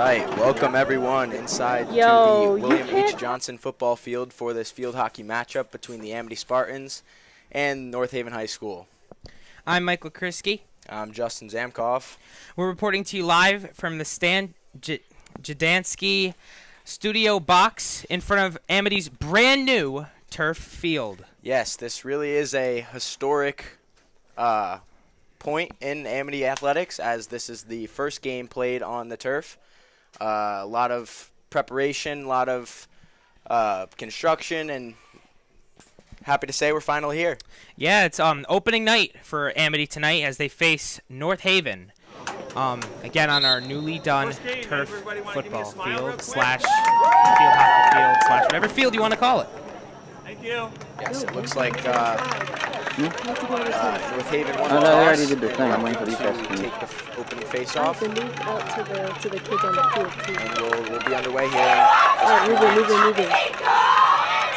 right, welcome everyone inside to the William H. Johnson football field for this field hockey matchup between the Amity Spartans and North Haven High School. I'm Michael Krisky. I'm Justin Zamkoff. We're reporting to you live from the Stan Jadansky studio box in front of Amity's brand new turf field. Yes, this really is a historic point in Amity athletics, as this is the first game played on the turf. A lot of preparation, a lot of construction, and happy to say we're finally here. Yeah, it's opening night for Amity tonight as they face North Haven. Again, on our newly done turf football field slash field hockey field slash whatever field you want to call it. Thank you. Yes, it looks like North Haven won Oh, the no, they toss. already did the thing. I'm waiting for these guys to Take the opening face-off, To move out to the kids on the field, too. and we'll be underway here. Alright, moving.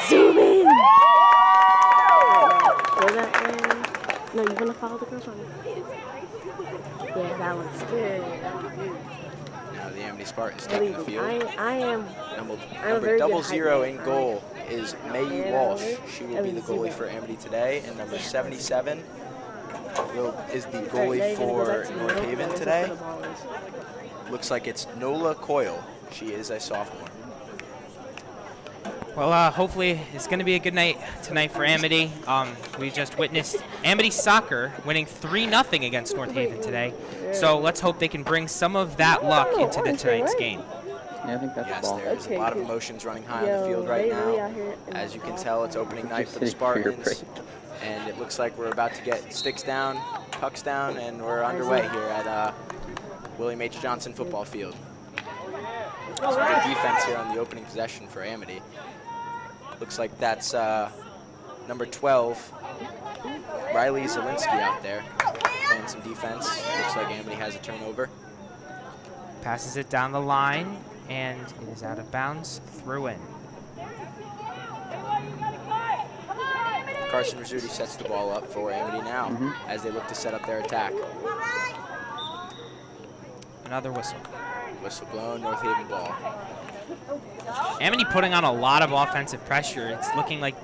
Zoom in! Throw that in. No, you want to follow the girls on it? Yeah, that one's good. Now the Amity Spartans taking the field. I am Number very good 00 height in man. goal is Mayu Walsh. She will be the goalie 0. for Amity today, and number 77 is the goalie for North Haven today. Looks like it's Nola Coyle. She is a sophomore. Well, hopefully it's going to be a good night tonight for Amity. We just witnessed Amity soccer winning 3-0 against North Haven today. So let's hope they can bring some of that luck into tonight's game. Yeah, I think that's Yes, the ball. there's a lot of emotions running high on the field right now. As you can tell, it's opening night for the Spartans. And it looks like we're about to get sticks down, pucks down, and we're underway here at William H. Johnson football field. Some good defense here on the opening possession for Amity. Looks like that's number 12, Riley Zielinski out there playing some defense. Looks like Amity has a turnover. Passes it down the line, and it is out of bounds, through in. Carson Rizzuti sets the ball up for Amity now as they look to set up their attack. Another whistle. Whistle blown, North Haven ball. Amity putting on a lot of offensive pressure. It's looking like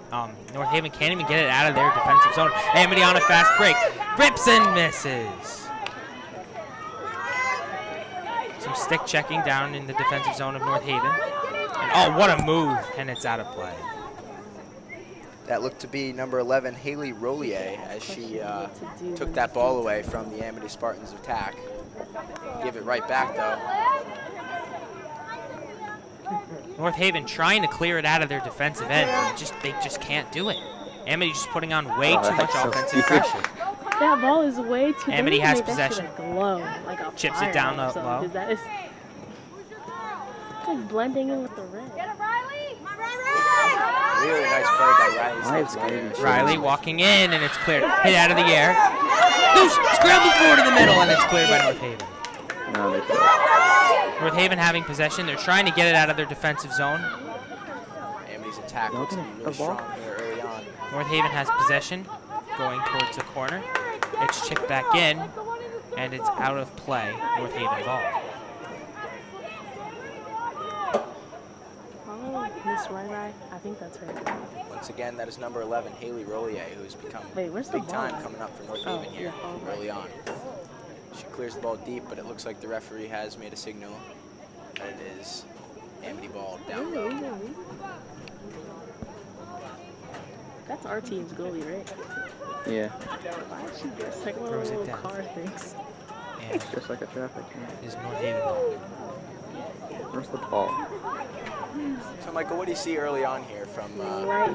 North Haven can't even get it out of their defensive zone. Amity on a fast break. Rips and misses. Some stick checking down in the defensive zone of North Haven. And, oh, what a move, and it's out of play. That looked to be number 11, Haley Rollier, as she took that ball away from the Amity Spartans' attack. Give it right back, though. North Haven trying to clear it out of their defensive end. They just can't do it. Amity just putting on way too much offensive pressure. That ball is way too big. Amity has That shit possession. glow, like a Chips it down fireball or something, low. 'cause that is it's like blending in with the red. Really nice play by Nice Riley. play. Riley walking in, and it's cleared. Hit out of the air. Loose, scramble forward in the middle, and it's cleared by North Haven. No, they could. North Haven having possession. They're trying to get it out of their defensive zone. Amity's attack looks to be really strong here early on. North Haven has possession, going towards the corner. It's chipped back in, and it's out of play. North Haven ball. Oh, Miss Rai, I think that's her. Once again, that is number 11, Haley Rollier, who's become Wait, where's the big ball time at? coming up for North Oh, Haven here yeah, early on. She clears the ball deep, but it looks like the referee has made a signal that it is Amity ball down low. That's our team's goalie, right? Yeah, Why is she just like one of Throws those it little down. car things? And just like a traffic jam. is North Haven ball. Where's the ball? So, Michael, what do you see early on here from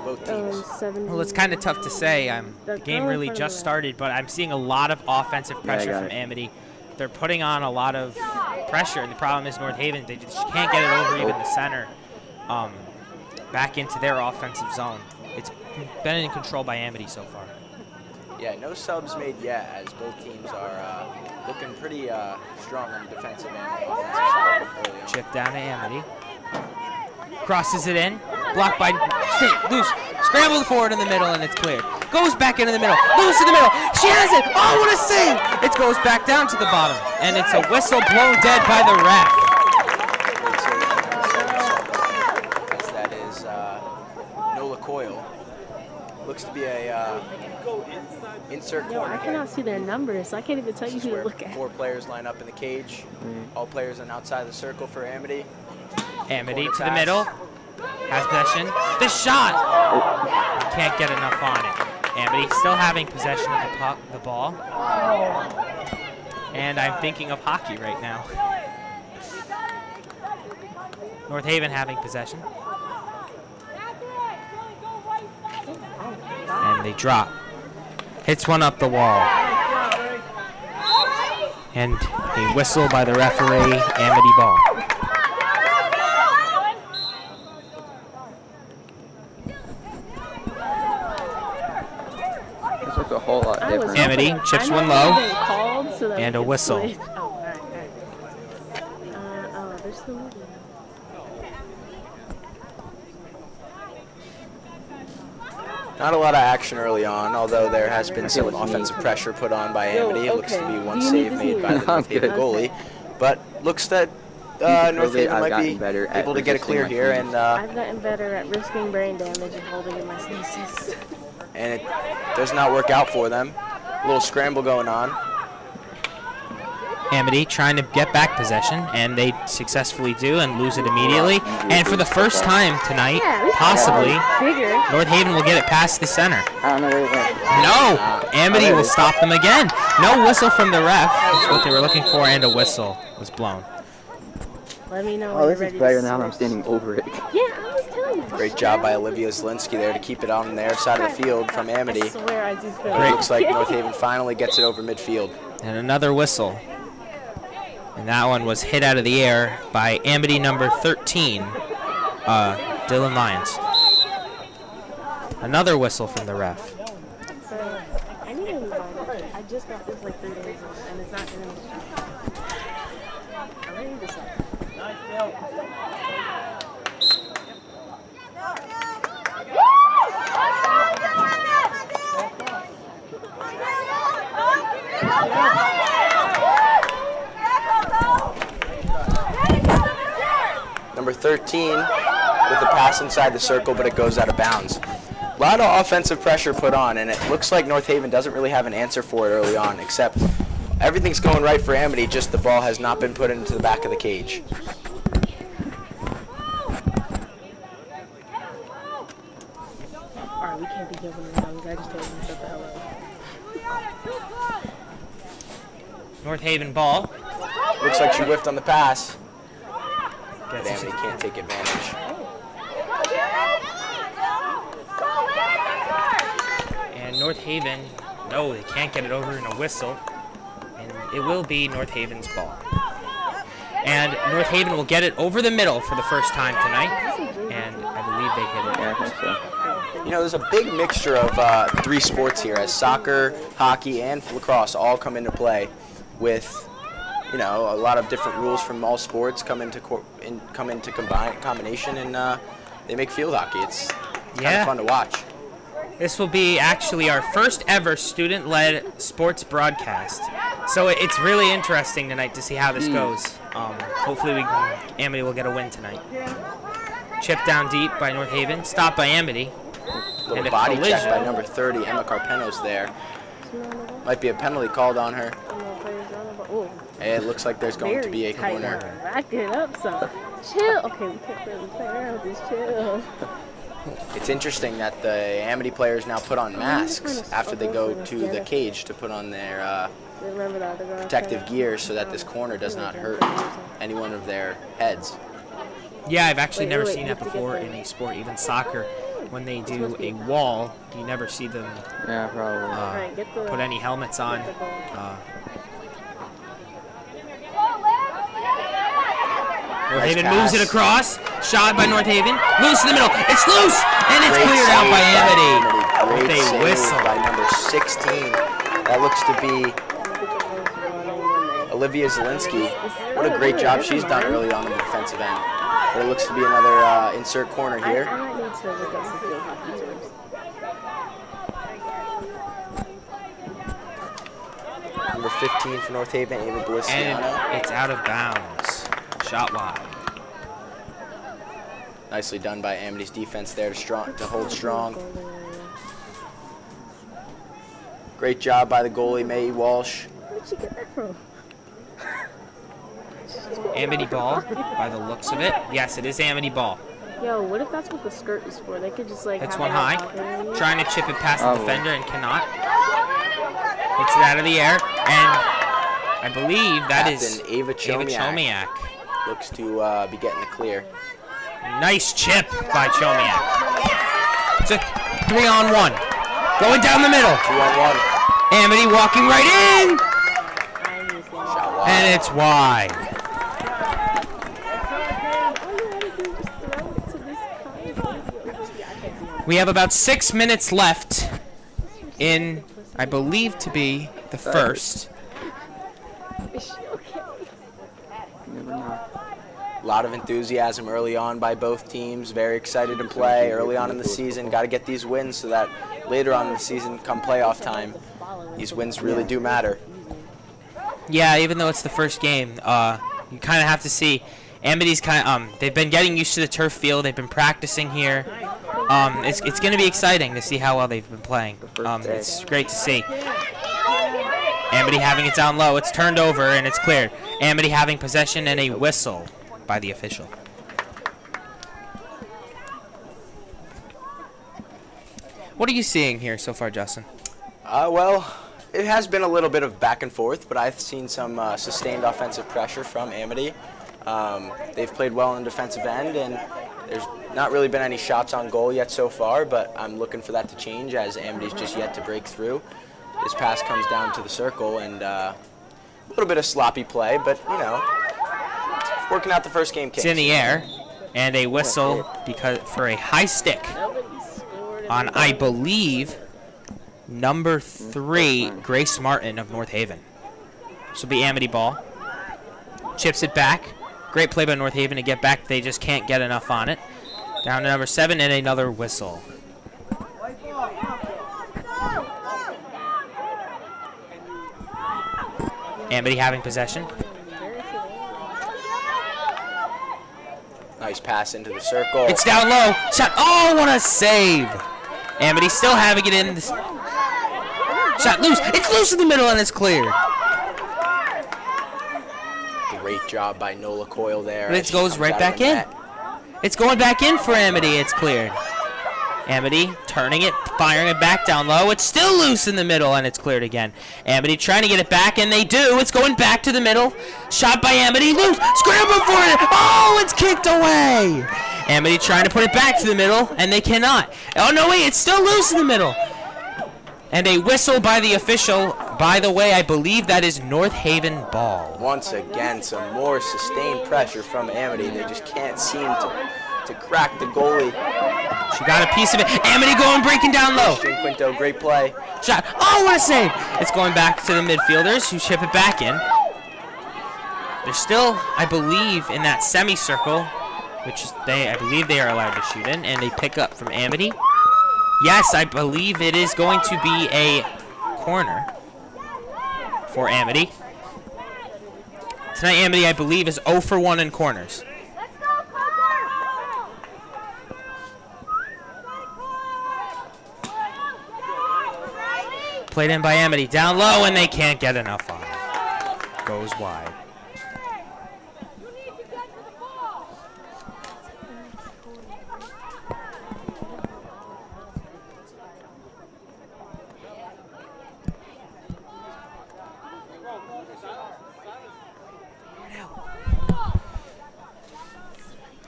both teams? 70. Well, it's kind of tough to say. The The game girl in really front of just the- started, but I'm seeing a lot of offensive pressure got from it. Amity. They're putting on a lot of pressure, and the problem is North Haven, they just can't get it over even the center back into their offensive zone. It's been in control by Amity so far. Yeah, no subs made yet, as both teams are looking pretty strong on the defensive and offensive side early on. Chip down to Amity. Crosses it in. Blocked by loose. Scrambled forward in the middle, and it's cleared. Goes back into the middle. Loose in the middle. She has it. Oh, what a save! It goes back down to the bottom, and it's a whistle blown dead by the ref. insert Yo, corner I here. cannot see their numbers, so I can't even tell you This who is to where look at. 4 players line up in the cage. All players on outside the circle for Amity. Amity Corner to the pass. middle. Has possession. The shot! Can't get enough on it. Amity still having possession of the ball. And I'm thinking of hockey right now. North Haven having possession. And they drop. Hits one up the wall. And a whistle by the referee, Amity ball. This looks a whole lot different. Amity chips one low. And a whistle. Oh, alright. Oh, they're still moving. Not a lot of action early on, although there has been some offensive pressure put on by Amity. It looks to be one save made by the North Haven goalie. But looks that North Haven might be able to get it clear here. And I've gotten better at risking brain damage and holding in my sneezes. and it does not work out for them. A little scramble going on. Amity trying to get back possession, and they successfully do and lose it immediately. And for the first time tonight, possibly, North Haven will get it past the center. I don't know where it went. No! Amity will stop them again. No whistle from the ref. That's what they were looking for, and a whistle was blown. Let me know Oh, this is better now that I'm standing over it. Yeah, I was telling you. Great job by Olivia Zielinski there to keep it on their side of the field from Amity. I swear I do feel It looks like North Haven finally gets it over midfield. And another whistle. And that one was hit out of the air by Amity number 13, Dylan Lyons. Another whistle from the ref. I need a new one. I just got this like 3 days ago, and it's not going to. I really need this one. Number 13 with a pass inside the circle, but it goes out of bounds. A lot of offensive pressure put on, and it looks like North Haven doesn't really have an answer for it early on, except everything's going right for Amity, just the ball has not been put into the back of the cage. Alright, we can't be jumping around. I just told him to shut the hell up. North Haven ball. Looks like she whiffed on the pass, but Amity can't take advantage. And North Haven, no, they can't get it over in a whistle. And it will be North Haven's ball. And North Haven will get it over the middle for the first time tonight. And I believe they hit it. Yeah, I think so. You know, there's a big mixture of 3 sports here, as soccer, hockey, and lacrosse all come into play with, you know, a lot of different rules from all sports come into combination, and they make field hockey. It's kind of fun to watch. This will be actually our first ever student-led sports broadcast. So it's really interesting tonight to see how this goes. Hopefully Amity will get a win tonight. Chip down deep by North Haven, stopped by Amity. Little body check by number 30, Emma Carpeno's there. Might be a penalty called on her. It looks like there's going to be a corner. Back it up some. Chill. Okay, we can't really play around with this. Chill. It's interesting that the Amity players now put on masks after they go to the cage to put on their protective gear so that this corner does not hurt any one of their heads. Yeah, I've actually never seen that before in a sport, even soccer. When they do a wall, you never see them put any helmets on. North Haven moves it across. Shot by North Haven. Loose in the middle. It's loose! And it's cleared out by Amity. With a whistle. By number 16. That looks to be Olivia Zielinski. What a great job she's done early on in the defensive end. But it looks to be another insert corner here. I might need to look up some field hockey terms. Number 15 for North Haven, Ava Balistiano. And it's out of bounds. Shot wide. Nicely done by Amity's defense there to hold strong. Great job by the goalie, May Walsh. Where'd she get that from? Amity ball, by the looks of it. Yes, it is Amity ball. Yo, what if that's what the skirt is for? They could just like. It's have one it high. out. Trying to chip it past the defender and cannot. Hits it out of the air, and I believe that is Captain Ava Chomiak. Looks to be getting the clear. Nice chip by Chomiak. It's a 3-on-1. Going down the middle. 2-on-1. Amity walking right in. Shot wide. And it's wide. We have about 6 minutes left in, I believe, to be the first. Never know. A lot of enthusiasm early on by both teams. Very excited to play early on in the season. Got to get these wins so that later on in the season, come playoff time, these wins really do matter. Yeah, even though it's the first game, you kind of have to see. Amity's they've been getting used to the turf field. They've been practicing here. It's going to be exciting to see how well they've been playing. It's great to see. Amity having it down low. It's turned over and it's cleared. Amity having possession and a whistle by the official. What are you seeing here so far, Justin? Well, it has been a little bit of back and forth, but I've seen some sustained offensive pressure from Amity. They've played well in the defensive end, and there's not really been any shots on goal yet so far, but I'm looking for that to change as Amity's just yet to break through. This pass comes down to the circle, and a little bit of sloppy play, but, you know, working out the first game. It's in the air, and a whistle for a high stick on, I believe, number 3, Grace Martin of North Haven. This will be Amity ball. Chips it back. Great play by North Haven to get back. They just can't get enough on it. Down to number 7 and another whistle. Amity having possession. Nice pass into the circle. It's down low. Shot. Oh, what a save. Amity still having it in. Shot loose. It's loose in the middle and it's cleared. Great job by Nola Coyle there. But it goes right back in. It's going back in for Amity. It's cleared. Amity turning it, firing it back down low. It's still loose in the middle, and it's cleared again. Amity trying to get it back, and they do. It's going back to the middle. Shot by Amity, loose. Scramble for it. Oh, it's kicked away. Amity trying to put it back to the middle, and they cannot. Oh, no, wait, it's still loose in the middle. And a whistle by the official. By the way, I believe that is North Haven ball. Once again, some more sustained pressure from Amity. They just can't seem to crack the goalie. She got a piece of it. Amity going, breaking down low. Christian Quinto, great play. Shot. Oh, what a save. It's going back to the midfielders who chip it back in. They're still, I believe, in that semicircle, which is I believe they are allowed to shoot in, and they pick up from Amity. Yes, I believe it is going to be a corner for Amity. Tonight, Amity, I believe, is 0 for 1 in corners. Played in by Amity, down low, and they can't get enough on it. Goes wide.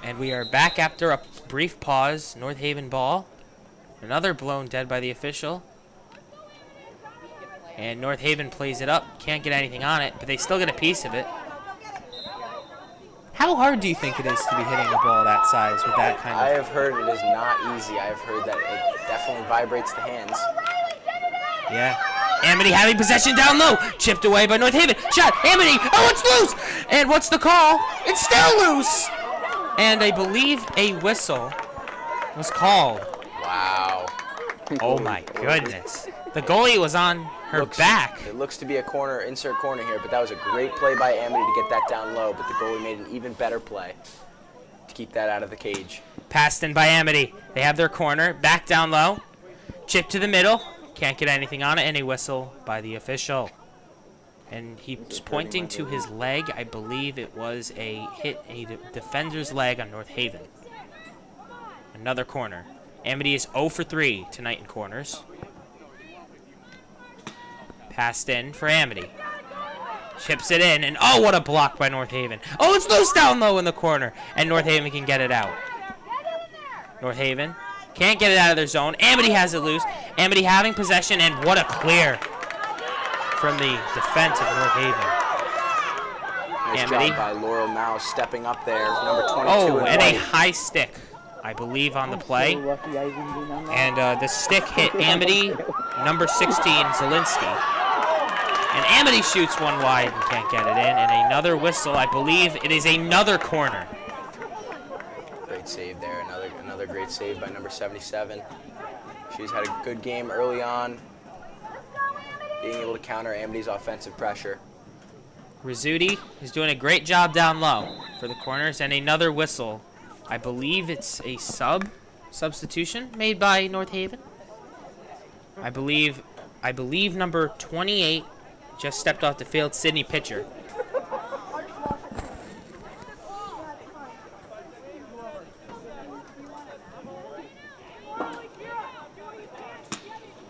And we are back after a brief pause. North Haven ball. Another blown dead by the official. And North Haven plays it up. Can't get anything on it, but they still get a piece of it. How hard do you think it is to be hitting a ball that size with that kind of... I have heard it is not easy. I have heard that it definitely vibrates the hands. Yeah. Amity having possession down low. Chipped away by North Haven. Shot. Amity. Oh, it's loose. And what's the call? It's still loose. And I believe a whistle was called. Wow. Oh, my goodness. The goalie was on her back. It looks to be a corner, insert corner here, but that was a great play by Amity to get that down low, but the goalie made an even better play to keep that out of the cage. Passed in by Amity. They have their corner. Back down low. Chip to the middle. Can't get anything on it, and a whistle by the official. And he's pointing to his leg. I believe it was a defender's leg on North Haven. Another corner. Amity is 0 for 3 tonight in corners. Passed in for Amity. Chips it in, and oh, what a block by North Haven. Oh, it's loose down low in the corner, and North Haven can get it out. North Haven can't get it out of their zone. Amity has it loose. Amity having possession, and what a clear from the defense of North Haven. Nice Amity. job by Laurel Mouse stepping up there. Number 22. Oh, and a high stick, I believe, on the play. And the stick hit Amity, number 16, Zielinski. And Amity shoots one wide and can't get it in. And another whistle. I believe it is another corner. Great save there. Another great save by number 77. She's had a good game early on, being able to counter Amity's offensive pressure. Rizzuti is doing a great job down low for the corners. And another whistle. I believe it's a substitution made by North Haven. I believe number 28 just stepped off the field, Sydney Pitcher.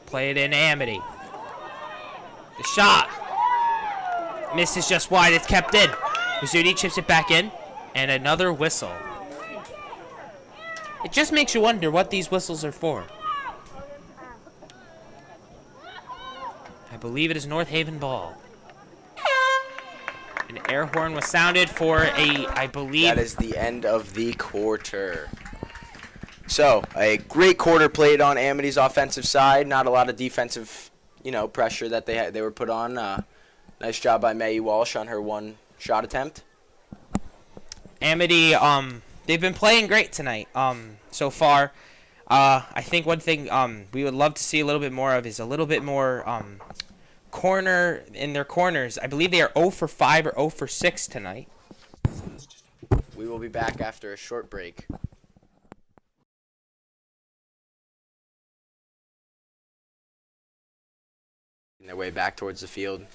Play it in Amity. The shot misses just wide. It's kept in. Rizzuti chips it back in, and another whistle. It just makes you wonder what these whistles are for. I believe it is North Haven ball. An air horn was sounded for I believe... That is the end of the quarter. So, a great quarter played on Amity's offensive side. Not a lot of defensive, pressure that they were put on. Nice job by Mae Walsh on her one shot attempt. Amity, they've been playing great tonight so far. I think one thing we would love to see a little bit more of is a little bit more corner in their corners. I believe they are 0 for 5 or 0 for 6 tonight. We will be back after a short break. Their way back towards the field.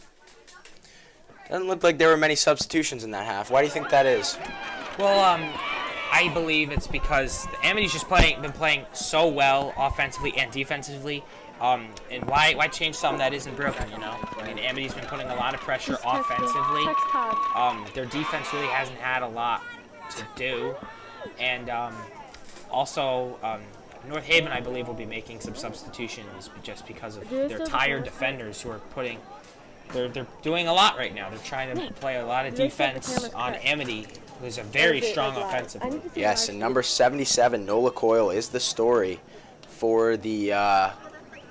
Doesn't look like there were many substitutions in that half. Why do you think that is? Well, I believe it's because Amity's just been playing so well offensively and defensively. And why change something that isn't broken, I mean, Amity's been putting a lot of pressure offensively. Their defense really hasn't had a lot to do. And also, North Haven, I believe, will be making some substitutions just because of their tired defenders who are they're doing a lot right now. They're trying to play a lot of defense on Amity, who's a very strong offensive. Yes, and number 77, Nola Coyle, is the story for the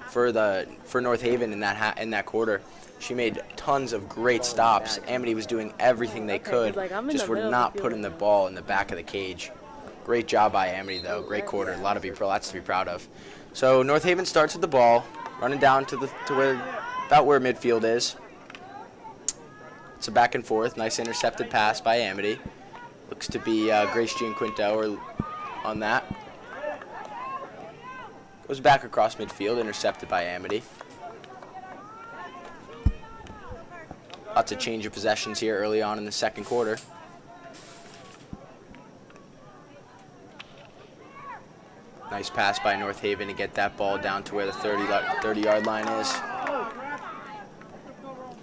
for North Haven in that quarter. She made tons of great stops. Amity was doing everything they could, just were not putting the ball in the back of the cage. Great job by Amity, though. Great quarter. Lots to be proud of. So North Haven starts with the ball, running down to about where midfield is. It's a back and forth. Nice intercepted pass by Amity. Looks to be Grace Jean Quinto on that. Goes back across midfield, intercepted by Amity. Lots of change of possessions here early on in the second quarter. Nice pass by North Haven to get that ball down to where the 30-yard line is.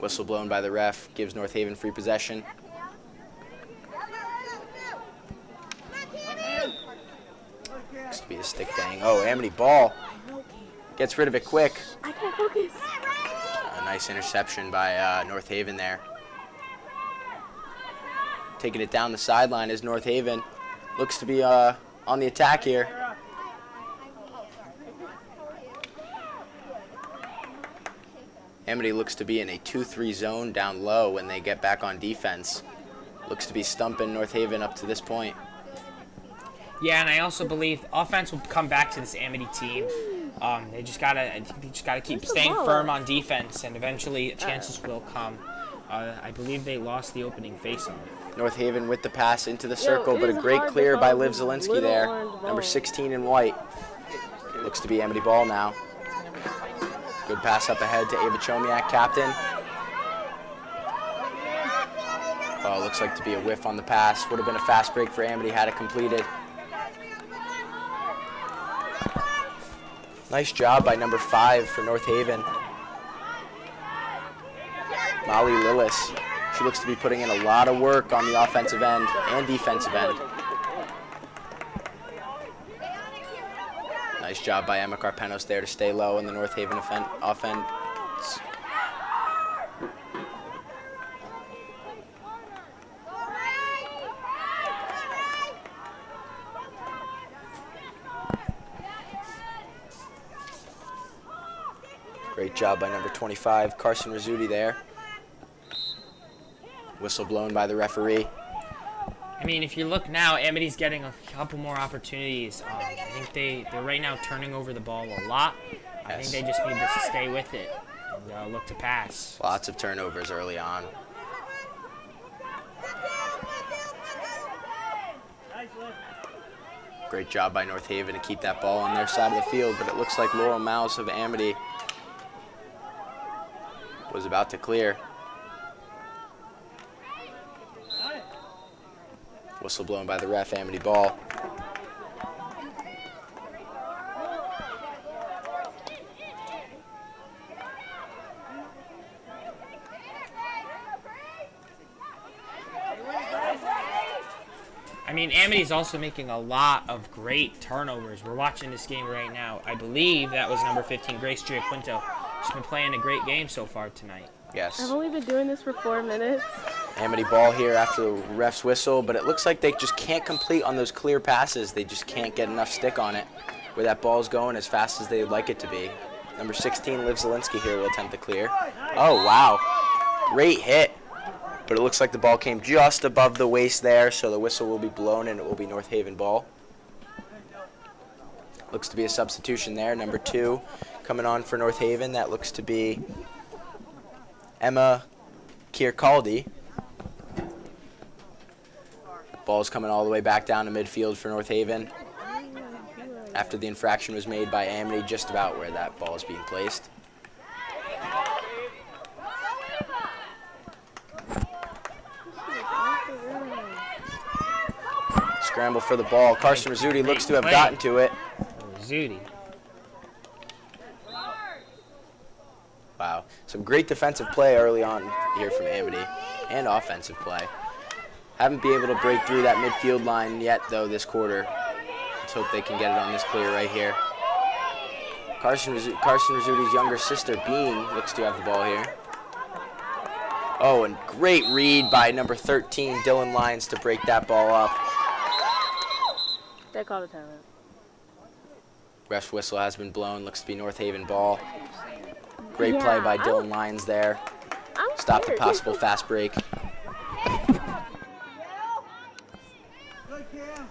Whistle blown by the ref, gives North Haven free possession. Looks to be a stick bang. Oh, Amity ball. Gets rid of it quick. I can't focus. A nice interception by North Haven there. Taking it down the sideline is North Haven. Looks to be on the attack here. Amity looks to be in a 2-3 zone down low when they get back on defense. Looks to be stumping North Haven up to this point. Yeah, and I also believe offense will come back to this Amity team. They just gotta keep staying firm on defense, and eventually chances will come. I believe they lost the opening faceoff. North Haven with the pass into the circle, but a great clear by Liv Zielinski there. Number 16 in white. Looks to be Amity ball now. Good pass up ahead to Ava Chomiak, captain. Oh, looks like to be a whiff on the pass. Would have been a fast break for Amity had it completed. Nice job by number 5 for North Haven. Molly Lillis. She looks to be putting in a lot of work on the offensive end and defensive end. Nice job by Emma Carpenos there to stay low in the North Haven offense. Great job by number 25, Carson Rizzuti there. Whistle blown by the referee. I mean, if you look now, Amity's getting a couple more opportunities. I think they're right now turning over the ball a lot. I think they just need to stay with it and look to pass. Lots of turnovers early on. Great job by North Haven to keep that ball on their side of the field, but it looks like Laurel Mouse of Amity was about to clear. Whistle blown by the ref, Amity ball. I mean, Amity's also making a lot of great turnovers. We're watching this game right now. I believe that was number 15, Grace Giaquinto. She's been playing a great game so far tonight. Yes. I've only been doing this for 4 minutes. Amity ball here after the ref's whistle, but it looks like they just can't complete on those clear passes. They just can't get enough stick on it where that ball's going as fast as they would like it to be. Number 16, Liv Zielinski here will attempt to clear. Oh, wow. Great hit. But it looks like the ball came just above the waist there, so the whistle will be blown and it will be North Haven ball. Looks to be a substitution there. Number 2 coming on for North Haven. That looks to be Emma Kierkaldi. Ball's coming all the way back down to midfield for North Haven after the infraction was made by Amity, just about where that ball is being placed. Scramble for the ball. Carson Rizzuti looks to have gotten to it. Rizzuti. Wow. Some great defensive play early on here from Amity and offensive play. Haven't been able to break through that midfield line yet, though, this quarter. Let's hope they can get it on this clear right here. Carson Rizzuti's younger sister, Bean, looks to have the ball here. Oh, and great read by number 13, Dylan Lyons, to break that ball up. They called a timeout. Ref's whistle has been blown. Looks to be North Haven ball. Great play by Dylan Lyons there. Stop the possible fast break.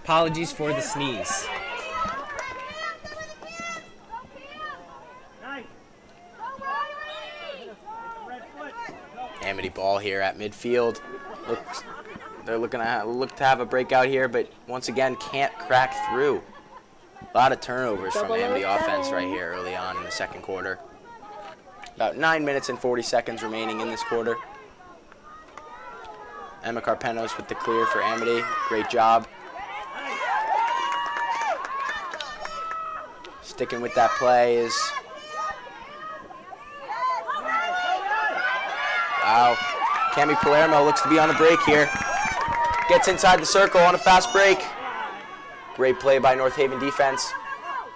Apologies for the sneeze. Amity ball here at midfield. They're looking to look to have a breakout here, but once again can't crack through. A lot of turnovers from Amity offense right here early on in the second quarter. About 9 minutes and 40 seconds remaining in this quarter. Emma Carpenos with the clear for Amity. Great job. Sticking with that play is... Wow. Cami Palermo looks to be on the break here. Gets inside the circle on a fast break. Great play by North Haven defense.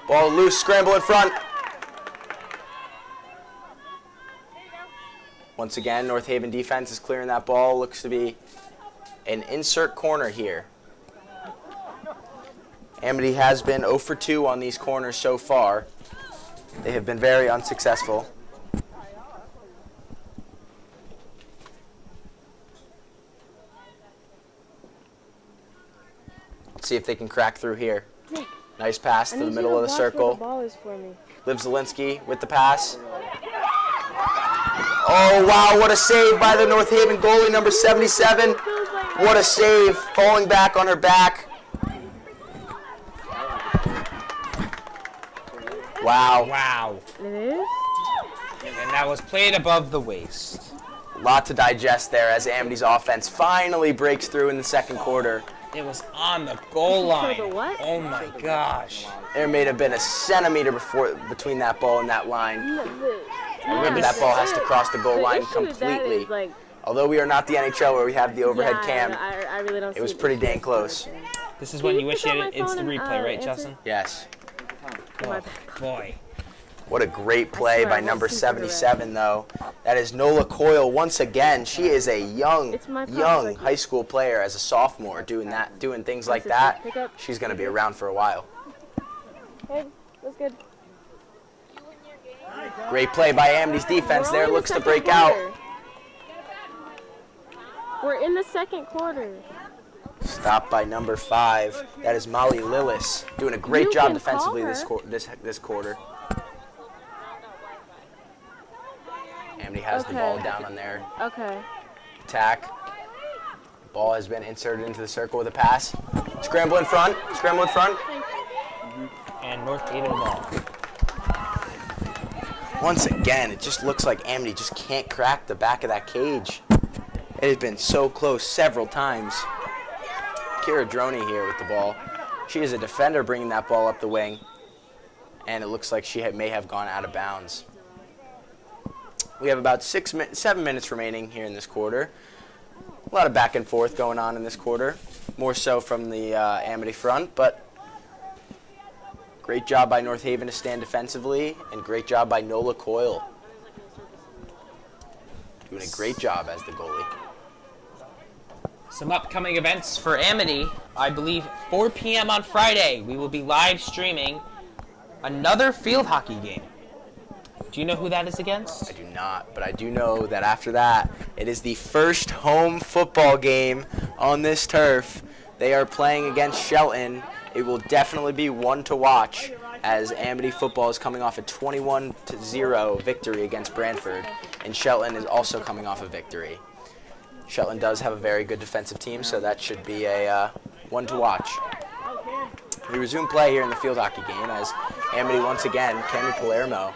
Ball loose, scramble in front. Once again, North Haven defense is clearing that ball. Looks to be an insert corner here. Amity has been 0 for 2 on these corners so far. They have been very unsuccessful. Let's see if they can crack through here. Nice pass to the middle of the circle. The ball is for me. Liv Zielinski with the pass. Oh, wow, what a save by the North Haven goalie, number 77. What a save, falling back on her back. Wow. Wow. It is? That was played above the waist. A lot to digest there as Amity's offense finally breaks through in the second quarter. It was on the goal line. The what? Oh my gosh. There may have been a centimeter between that ball and that line. Remember, that ball has to cross the goal line completely. Like, although we are not the NHL where we have the overhead cam, I really don't it was pretty dang close. This is when you wish you had an instant replay, right, Justin? Yes. Oh, boy. What a great play by number 77, though. That is Nola Coyle once again. She is a young high school player as a sophomore doing things like that. She's going to be around for a while. Hey, that's good. Great play by Amity's defense there. Looks to break out. We're in the second quarter. Stopped by number 5. That is Molly Lillis doing a great job defensively this quarter. Amity has the ball down on their attack. Ball has been inserted into the circle with a pass. Scramble in front. Scramble in front. And North Haven ball. Once again, it just looks like Amity just can't crack the back of that cage. It has been so close several times. Kira Droney here with the ball. She is a defender bringing that ball up the wing. And it looks like she may have gone out of bounds. We have about 7 minutes remaining here in this quarter. A lot of back and forth going on in this quarter. More so from the Amity front, but great job by North Haven to stand defensively, and great job by Nola Coyle. Doing a great job as the goalie. Some upcoming events for Amity. I believe 4 p.m. on Friday, we will be live streaming another field hockey game. Do you know who that is against? I do not, but I do know that after that, it is the first home football game on this turf. They are playing against Shelton. It will definitely be one to watch as Amity football is coming off a 21-0 victory against Brantford, and Shelton is also coming off a victory. Shelton does have a very good defensive team, so that should be a one to watch. We resume play here in the field hockey game as Amity once again, Cami Palermo,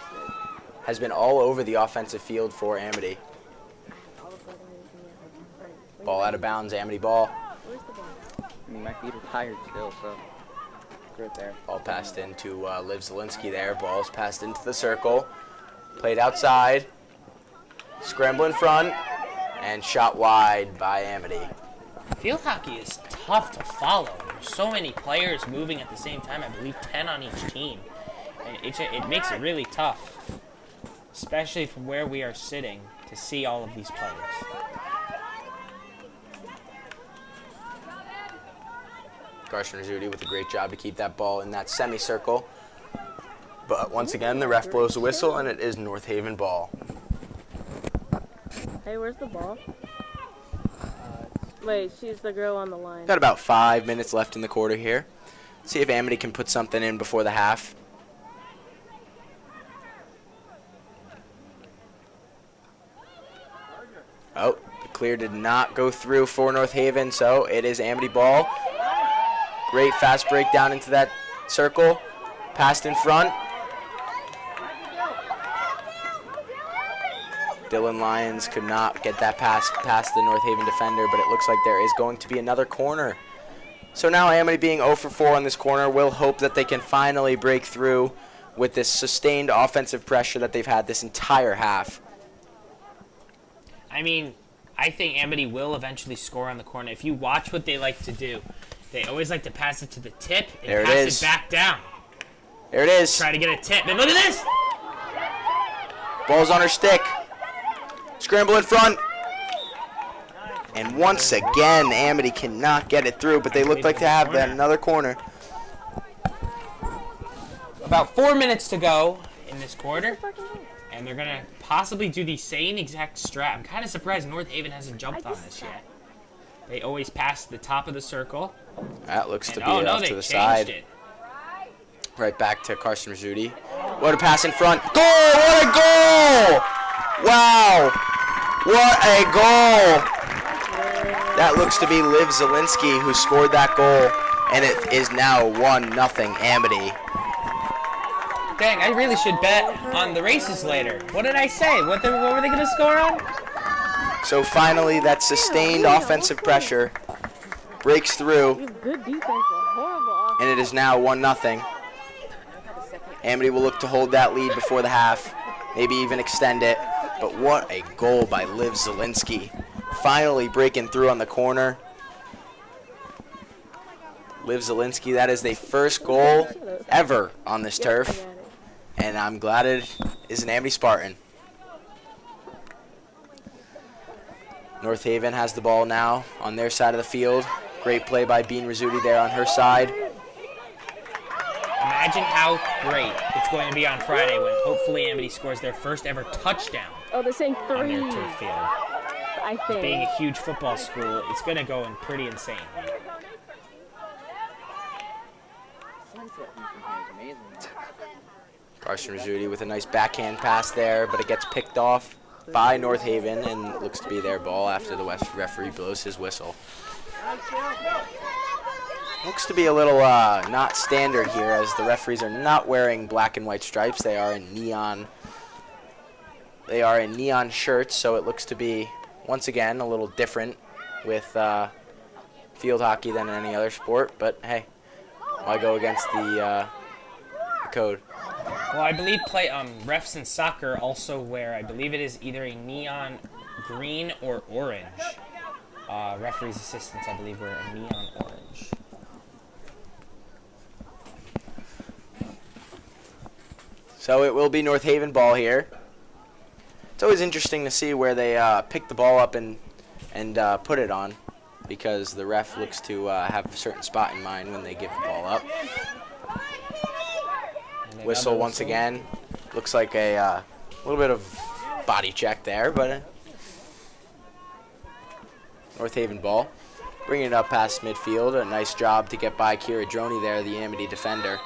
has been all over the offensive field for Amity. Ball out of bounds, Amity ball. I mean, my feet are tired still, so it's right there. Ball passed into Liv Zielinski there. Ball's passed into the circle. Played outside. Scramble in front. And shot wide by Amity. Field hockey is tough to follow. There's so many players moving at the same time. I believe 10 on each team. And it makes it really tough, especially from where we are sitting, to see all of these players. Carson Rizzuti with a great job to keep that ball in that semicircle. But once again, the ref blows the whistle, and it is North Haven ball. Hey, where's the ball? Wait, she's the girl on the line. Got about 5 minutes left in the quarter here. See if Amity can put something in before the half. Oh, the clear did not go through for North Haven, so it is Amity ball. Great fast break down into that circle. Passed in front. Dylan Lyons could not get that pass past the North Haven defender, but it looks like there is going to be another corner. So now Amity being 0 for 4 on this corner will hope that they can finally break through with this sustained offensive pressure that they've had this entire half. I mean, I think Amity will eventually score on the corner. If you watch what they like to do, they always like to pass it to the tip and pass it back down. There it is. Try to get a tip. And look at this! Ball's on her stick. Scramble in front. And once again, Amity cannot get it through, but they look like to have another corner. About 4 minutes to go in this quarter. And they're going to possibly do the same exact strat. I'm kind of surprised North Haven hasn't jumped on this yet. They always pass the top of the circle. That looks to be off to the side. It. Right back to Carson Rizzuti. What a pass in front. Goal! What a goal! Wow! What a goal! That looks to be Liv Zielinski who scored that goal, and it is now 1-0 Amity. Dang, I really should bet on the races later. What did I say? What were they going to score on? So finally, that sustained offensive pressure breaks through, Good defense, but horrible offense. and it is now 1-0. Amity will look to hold that lead before the half, maybe even extend it. But what a goal by Liv Zielinski. Finally breaking through on the corner. Liv Zielinski, that is the first goal ever on this turf. And I'm glad it is an Amity Spartan. North Haven has the ball now on their side of the field. Great play by Bean Rizzuti there on her side. Imagine how great it's going to be on Friday when hopefully Amity scores their first ever touchdown Oh, they're saying on 3. their turf field. I think. Being a huge football school, it's going to go in pretty insane. Carson Rizzuti with a nice backhand pass there, but it gets picked off by North Haven and looks to be their ball after the referee blows his whistle. Looks to be a little not standard here, as the referees are not wearing black and white stripes. They are in neon. They are in neon shirts, so it looks to be once again a little different with field hockey than any other sport. But hey, why go against the code? Well, I believe refs in soccer also wear, I believe it is either a neon green or orange. Referees' assistants, I believe, wear a neon orange. So it will be North Haven ball here. It's always interesting to see where they pick the ball up and put it on, because the ref looks to have a certain spot in mind when they give the ball up. Whistle once again. Looks like a little bit of body check there, but North Haven ball. Bringing it up past midfield. A nice job to get by Kira Droney there, the Amity defender.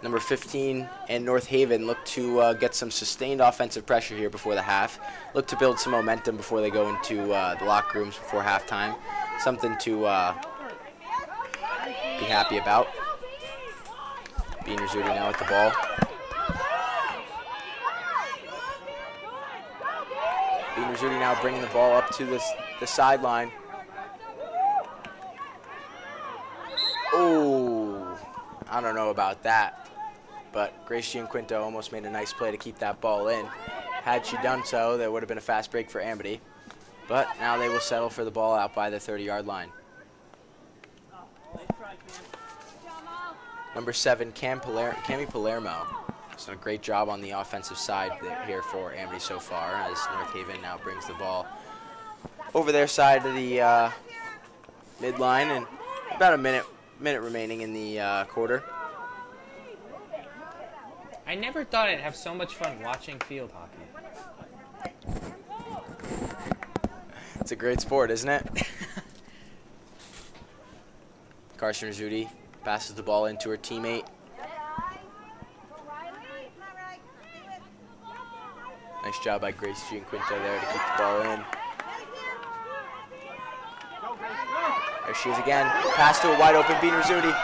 Number 15 and North Haven look to get some sustained offensive pressure here before the half. Look to build some momentum before they go into the locker rooms before halftime. Something to be happy about. Bean Rizzuti now with the ball. Bean Rizzuti now bringing the ball up to the sideline. Oh, I don't know about that. But Grace Gianquinto almost made a nice play to keep that ball in. Had she done so, there would have been a fast break for Amity. But now they will settle for the ball out by the 30-yard line. Number 7, Cami Palermo has done a great job on the offensive side here for Amity so far, as North Haven now brings the ball over their side of the midline, and about a minute remaining in the quarter. I never thought I'd have so much fun watching field hockey. It's a great sport, isn't it? Carson Rizzuti passes the ball into her teammate. Nice job by Grace Gianquinto there to keep the ball in. There she is again. Pass to a wide open Bean Rizzuti.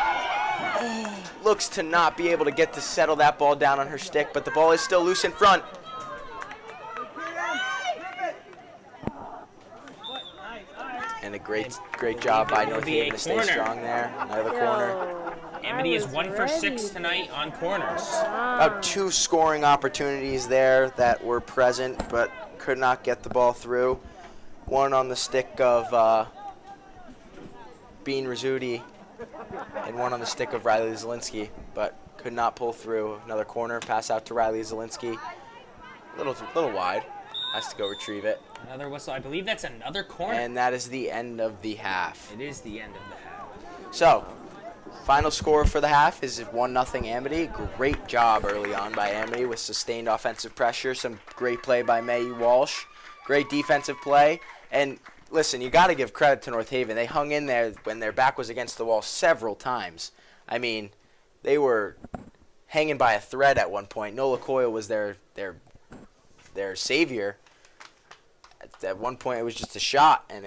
Looks to not be able to get to settle that ball down on her stick, but the ball is still loose in front. And a great job by North Haven to stay strong there. Another corner. Amity is 1 for 6 tonight on corners. About 2 scoring opportunities there that were present, but could not get the ball through. One on the stick of Bean Rizzuti, and one on the stick of Riley Zielinski, but could not pull through. Another corner, pass out to Riley Zielinski. Little wide. Has to go retrieve it. Another whistle. I believe that's another corner. And that is the end of the half. It is the end of the half. So, final score for the half is 1-0 Amity. Great job early on by Amity with sustained offensive pressure. Some great play by May Walsh. Great defensive play. And listen, you got to give credit to North Haven. They hung in there when their back was against the wall several times. I mean, they were hanging by a thread at one point. Nola Coyle was their savior. At one point, it was just a shot, and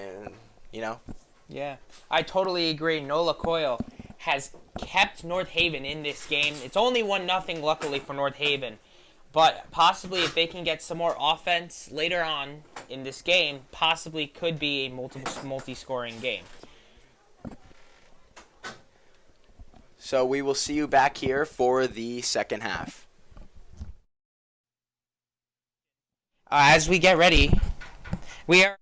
you know. Yeah, I totally agree. Nola Coyle has kept North Haven in this game. It's only 1-0, luckily, for North Haven. But possibly if they can get some more offense later on in this game, possibly could be a multi-scoring game. So we will see you back here for the second half. As we get ready, we are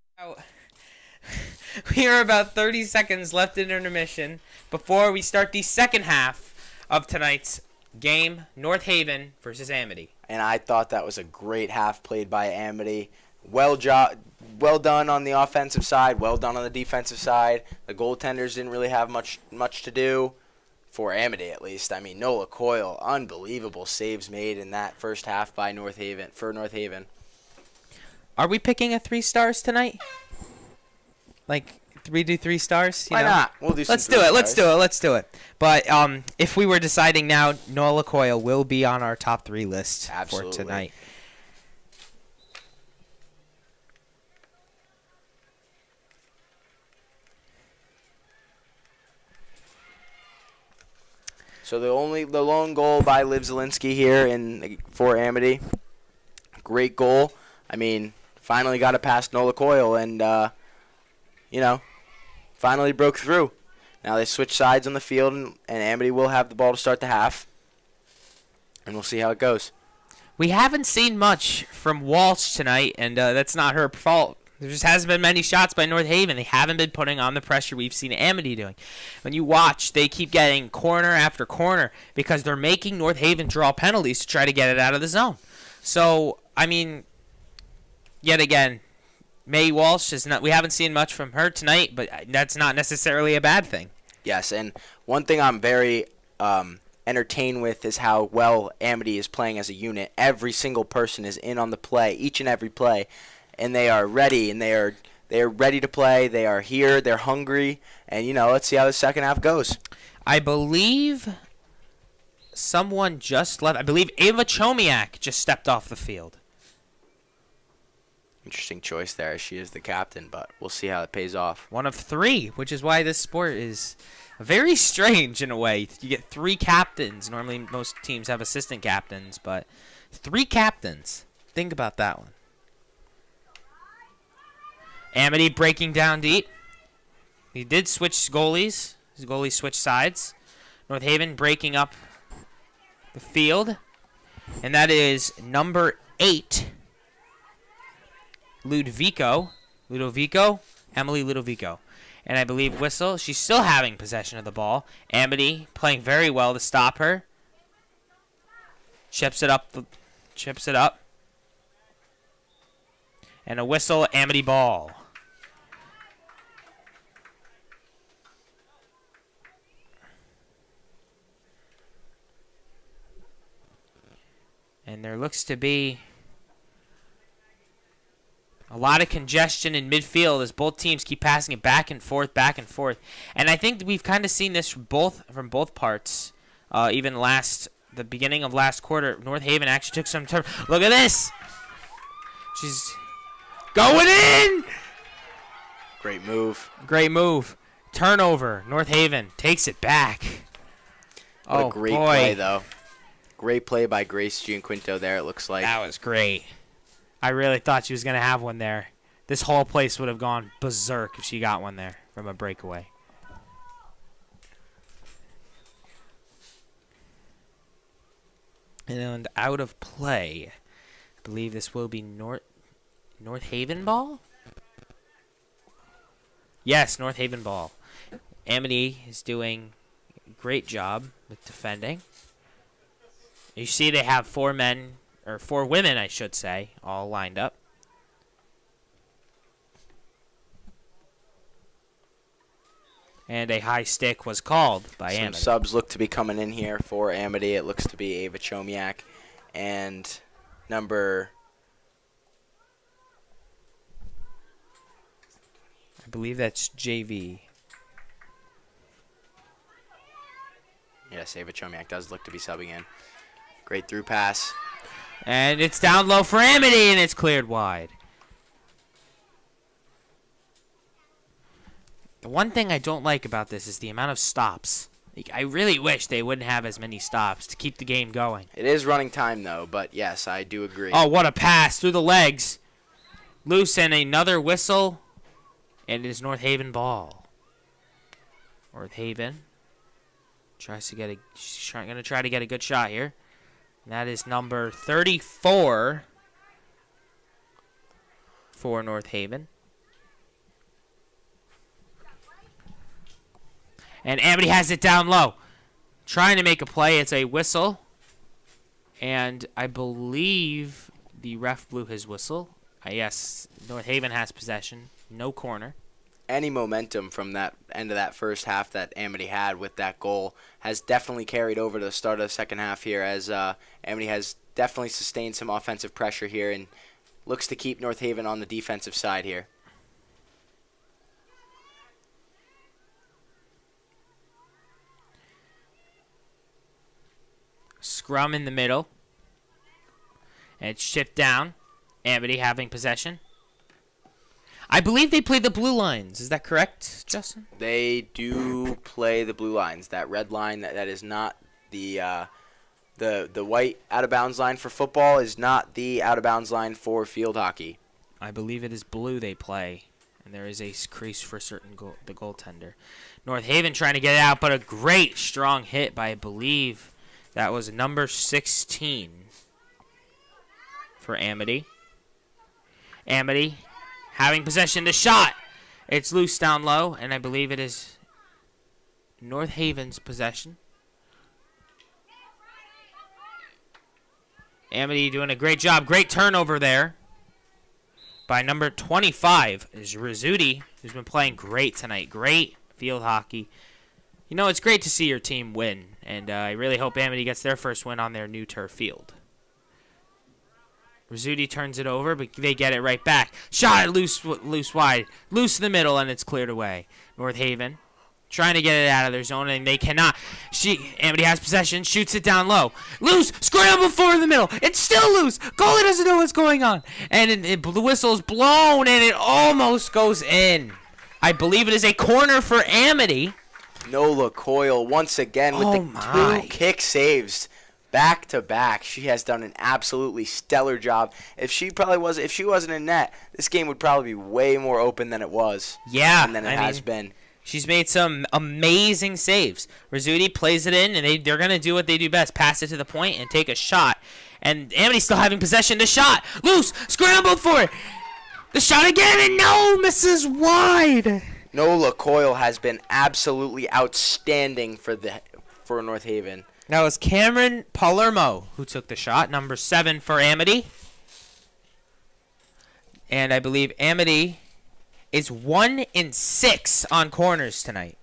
about 30 seconds left in intermission before we start the second half of tonight's game, North Haven versus Amity. And I thought that was a great half played by Amity. Well done on the offensive side, well done on the defensive side. The goaltenders didn't really have much to do, for Amity at least. I mean, Nola Coyle, unbelievable saves made in that first half by North Haven. Are we picking a 3 stars tonight? Like 3 stars? Why not? We'll do some Let's do it. But if we were deciding now, Nola Coyle will be on our top 3 list for tonight. So the lone goal by Liv Zielinski here for Amity. Great goal. I mean, finally got it past Nola Coyle and finally broke through. Now they switch sides on the field, and Amity will have the ball to start the half. And we'll see how it goes. We haven't seen much from Walsh tonight, and that's not her fault. There just hasn't been many shots by North Haven. They haven't been putting on the pressure we've seen Amity doing. When you watch, they keep getting corner after corner because they're making North Haven draw penalties to try to get it out of the zone. So, I mean, yet again, Mae Walsh we haven't seen much from her tonight, but that's not necessarily a bad thing. Yes, and one thing I'm very entertained with is how well Amity is playing as a unit. Every single person is in on the play, each and every play, and they are ready, and they are ready to play. They are here, they're hungry, and let's see how the second half goes. I believe someone just left. I believe Ava Chomiak just stepped off the field. Interesting choice there. She is the captain, but we'll see how it pays off. One of 3, which is why this sport is very strange in a way. You get 3 captains. Normally, most teams have assistant captains, but 3 captains. Think about that one. Amity breaking down deep. He did switch goalies. His goalies switched sides. North Haven breaking up the field. And that is number 8. Ludovico, Emily Ludovico. And I believe Whistle, she's still having possession of the ball. Amity playing very well to stop her. Chips it up. And a Whistle, Amity ball. And there looks to be a lot of congestion in midfield as both teams keep passing it back and forth. And I think we've kind of seen this from both parts. Even the beginning of last quarter, North Haven actually took some turn. Look at this! She's going in! Great move. Turnover. North Haven takes it back. What a great play, though. Great play by Grace Gianquinto there, it looks like. That was great. I really thought she was going to have one there. This whole place would have gone berserk if she got one there from a breakaway. And out of play, I believe this will be North Haven ball? Yes, North Haven ball. Amity is doing a great job with defending. You see they have 4 women, I should say, all lined up. And a high stick was called by Amity. Some subs look to be coming in here for Amity. It looks to be Ava Chomiak and number... I believe that's JV. Yes, Ava Chomiak does look to be subbing in. Great through pass. And it's down low for Amity, and it's cleared wide. The one thing I don't like about this is the amount of stops Like, I really wish they wouldn't have as many stops to keep the game going. It is running time, though, but yes, I do agree. Oh, what a pass through the legs. Loose and another whistle, and it is North Haven ball. North Haven tries to get going to try to get a good shot here. And that is number 34 for North Haven. And Amity has it down low. Trying to make a play. It's a whistle. And I believe the ref blew his whistle. Yes, North Haven has possession. No corner. Any momentum from that end of that first half that Amity had with that goal has definitely carried over to the start of the second half here, as Amity has definitely sustained some offensive pressure here and looks to keep North Haven on the defensive side here. Scrum in the middle. And it's chipped down. Amity having possession. I believe they play the blue lines. Is that correct, Justin? They do play the blue lines. That red line that is not the white out-of-bounds line for football is not the out-of-bounds line for field hockey. I believe it is blue they play. And there is a crease for the goaltender. North Haven trying to get it out, but a great strong hit by, I believe, that was number 16 for Amity. Amity having possession, the shot. It's loose down low, and I believe it is North Haven's possession. Amity doing a great job. Great turnover there by number 25 is Rizzuti, who's been playing great tonight. Great field hockey. You know, it's great to see your team win, and I really hope Amity gets their first win on their new turf field. Rizzuti turns it over, but they get it right back. Shot loose wide. Loose in the middle, and it's cleared away. North Haven trying to get it out of their zone, and they cannot. Amity has possession, shoots it down low. Loose, scramble forward in the middle. It's still loose. Goalie doesn't know what's going on. And the whistle is blown, and it almost goes in. I believe it is a corner for Amity. Nola Coyle once again with two kick saves back to back. She has done an absolutely stellar job. If she wasn't in net, this game would probably be way more open than it was. Yeah, than it has been. She's made some amazing saves. Rizzuti plays it in, and they're going to do what they do best, pass it to the point and take a shot. And Amity still having possession. The shot, loose, scrambled for it. The shot again, and no, misses wide. Nola Coyle has been absolutely outstanding for North Haven. That was Cameron Palermo who took the shot, number 7 for Amity. And I believe Amity is 1 in 6 on corners tonight.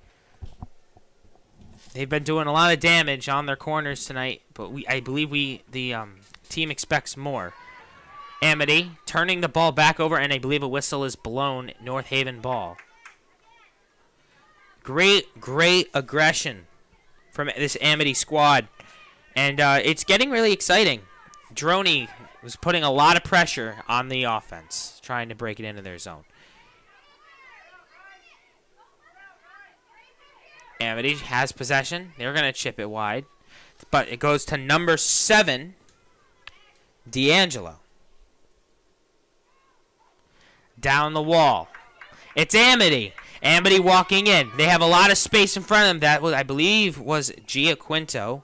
They've been doing a lot of damage on their corners tonight, but I believe the team expects more. Amity turning the ball back over, and I believe a whistle is blown. North Haven ball. Great aggression from this Amity squad. And it's getting really exciting. Droney was putting a lot of pressure on the offense, trying to break it into their zone. Amity has possession. They're going to chip it wide. But it goes to number 7, D'Angelo. Down the wall. It's Amity. Amity walking in. They have a lot of space in front of them. That was, I believe, was Giaquinto.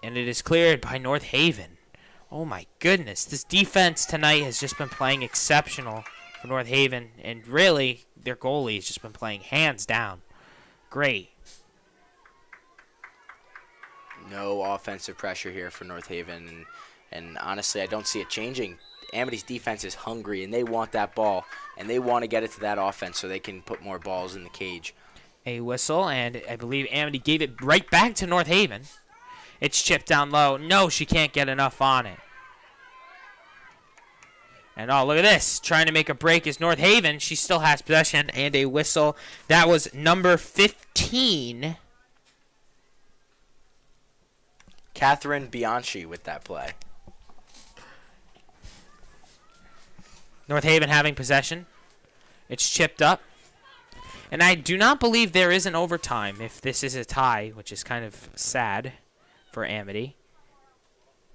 And it is cleared by North Haven. Oh my goodness. This defense tonight has just been playing exceptional for North Haven. And really, their goalie has just been playing hands down. Great. No offensive pressure here for North Haven. And honestly, I don't see it changing. Amity's defense is hungry, and they want that ball, and they want to get it to that offense so they can put more balls in the cage. A whistle, and I believe Amity gave it right back to North Haven. It's chipped down low. No, she can't get enough on it. And oh, look at this. Trying to make a break is North Haven. She still has possession, and a whistle. That was number 15. Catherine Bianchi with that play. North Haven having possession. It's chipped up. And I do not believe there is an overtime if this is a tie, which is kind of sad for Amity.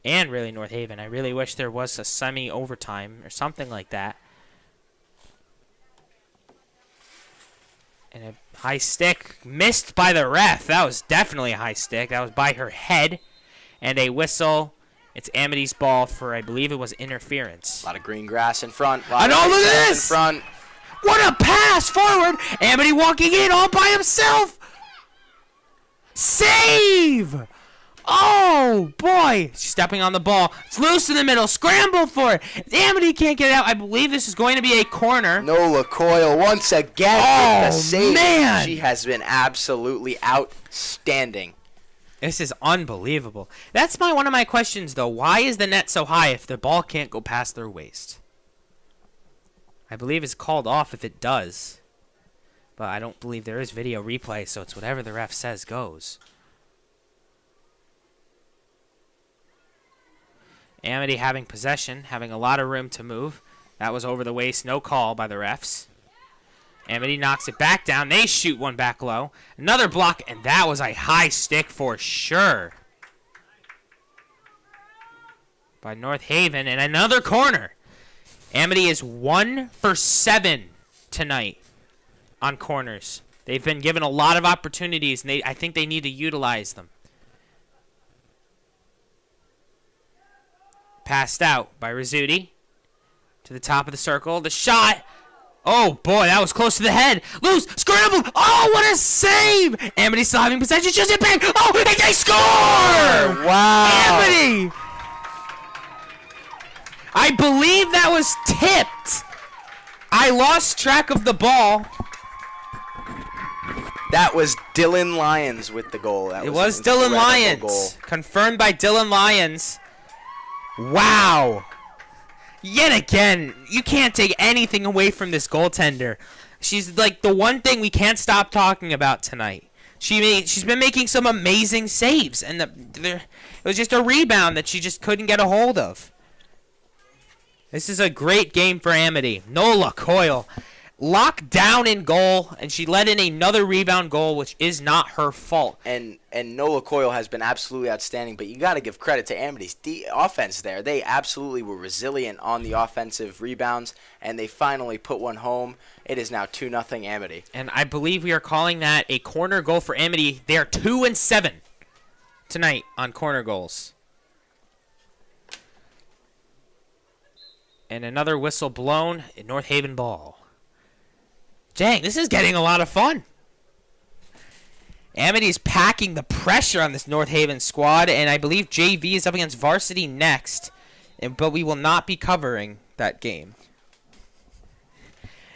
And really North Haven. I really wish there was a semi-overtime or something like that. And a high stick missed by the ref. That was definitely a high stick. That was by her head. And a whistle. It's Amity's ball for, I believe it was interference. A lot of green grass in front. And oh, look at this! In front. What a pass forward! Amity walking in all by himself! Save! Oh, boy. She's stepping on the ball. It's loose in the middle. Scramble for it. Amity can't get it out. I believe this is going to be a corner. Nola Coyle once again with the save. Man. She has been absolutely outstanding. This is unbelievable. That's one of my questions, though. Why is the net so high if the ball can't go past their waist? I believe it's called off if it does. But I don't believe there is video replay, so it's whatever the ref says goes. Amity having possession, having a lot of room to move. That was over the waist, no call by the refs. Amity knocks it back down. They shoot one back low. Another block, and that was a high stick for sure. By North Haven, and another corner. Amity is 1 for 7 tonight on corners. They've been given a lot of opportunities, and I think they need to utilize them. Passed out by Rizzuti. To the top of the circle. The shot. Oh, boy, that was close to the head. Loose. Scrambled. Oh, what a save. Amity still having possession. Just it back. Oh, and they score. Wow. Amity. I believe that was tipped. I lost track of the ball. That was Dylan Lyons with the goal. It was Dylan Lyons. Goal. Confirmed by Dylan Lyons. Wow. Yet again, you can't take anything away from this goaltender. She's like the one thing we can't stop talking about tonight. She's been making some amazing saves, and it was just a rebound that she just couldn't get a hold of. This is a great game for Amity. Nola Coyle locked down in goal, and she let in another rebound goal, which is not her fault. And Nola Coyle has been absolutely outstanding, but you got to give credit to Amity's offense there. They absolutely were resilient on the offensive rebounds, and they finally put one home. It is now 2-0 Amity. And I believe we are calling that a corner goal for Amity. They are 2-7 tonight on corner goals. And another whistle blown in North Haven ball. Dang, this is getting a lot of fun. Amity's packing the pressure on this North Haven squad, and I believe JV is up against varsity next, but we will not be covering that game.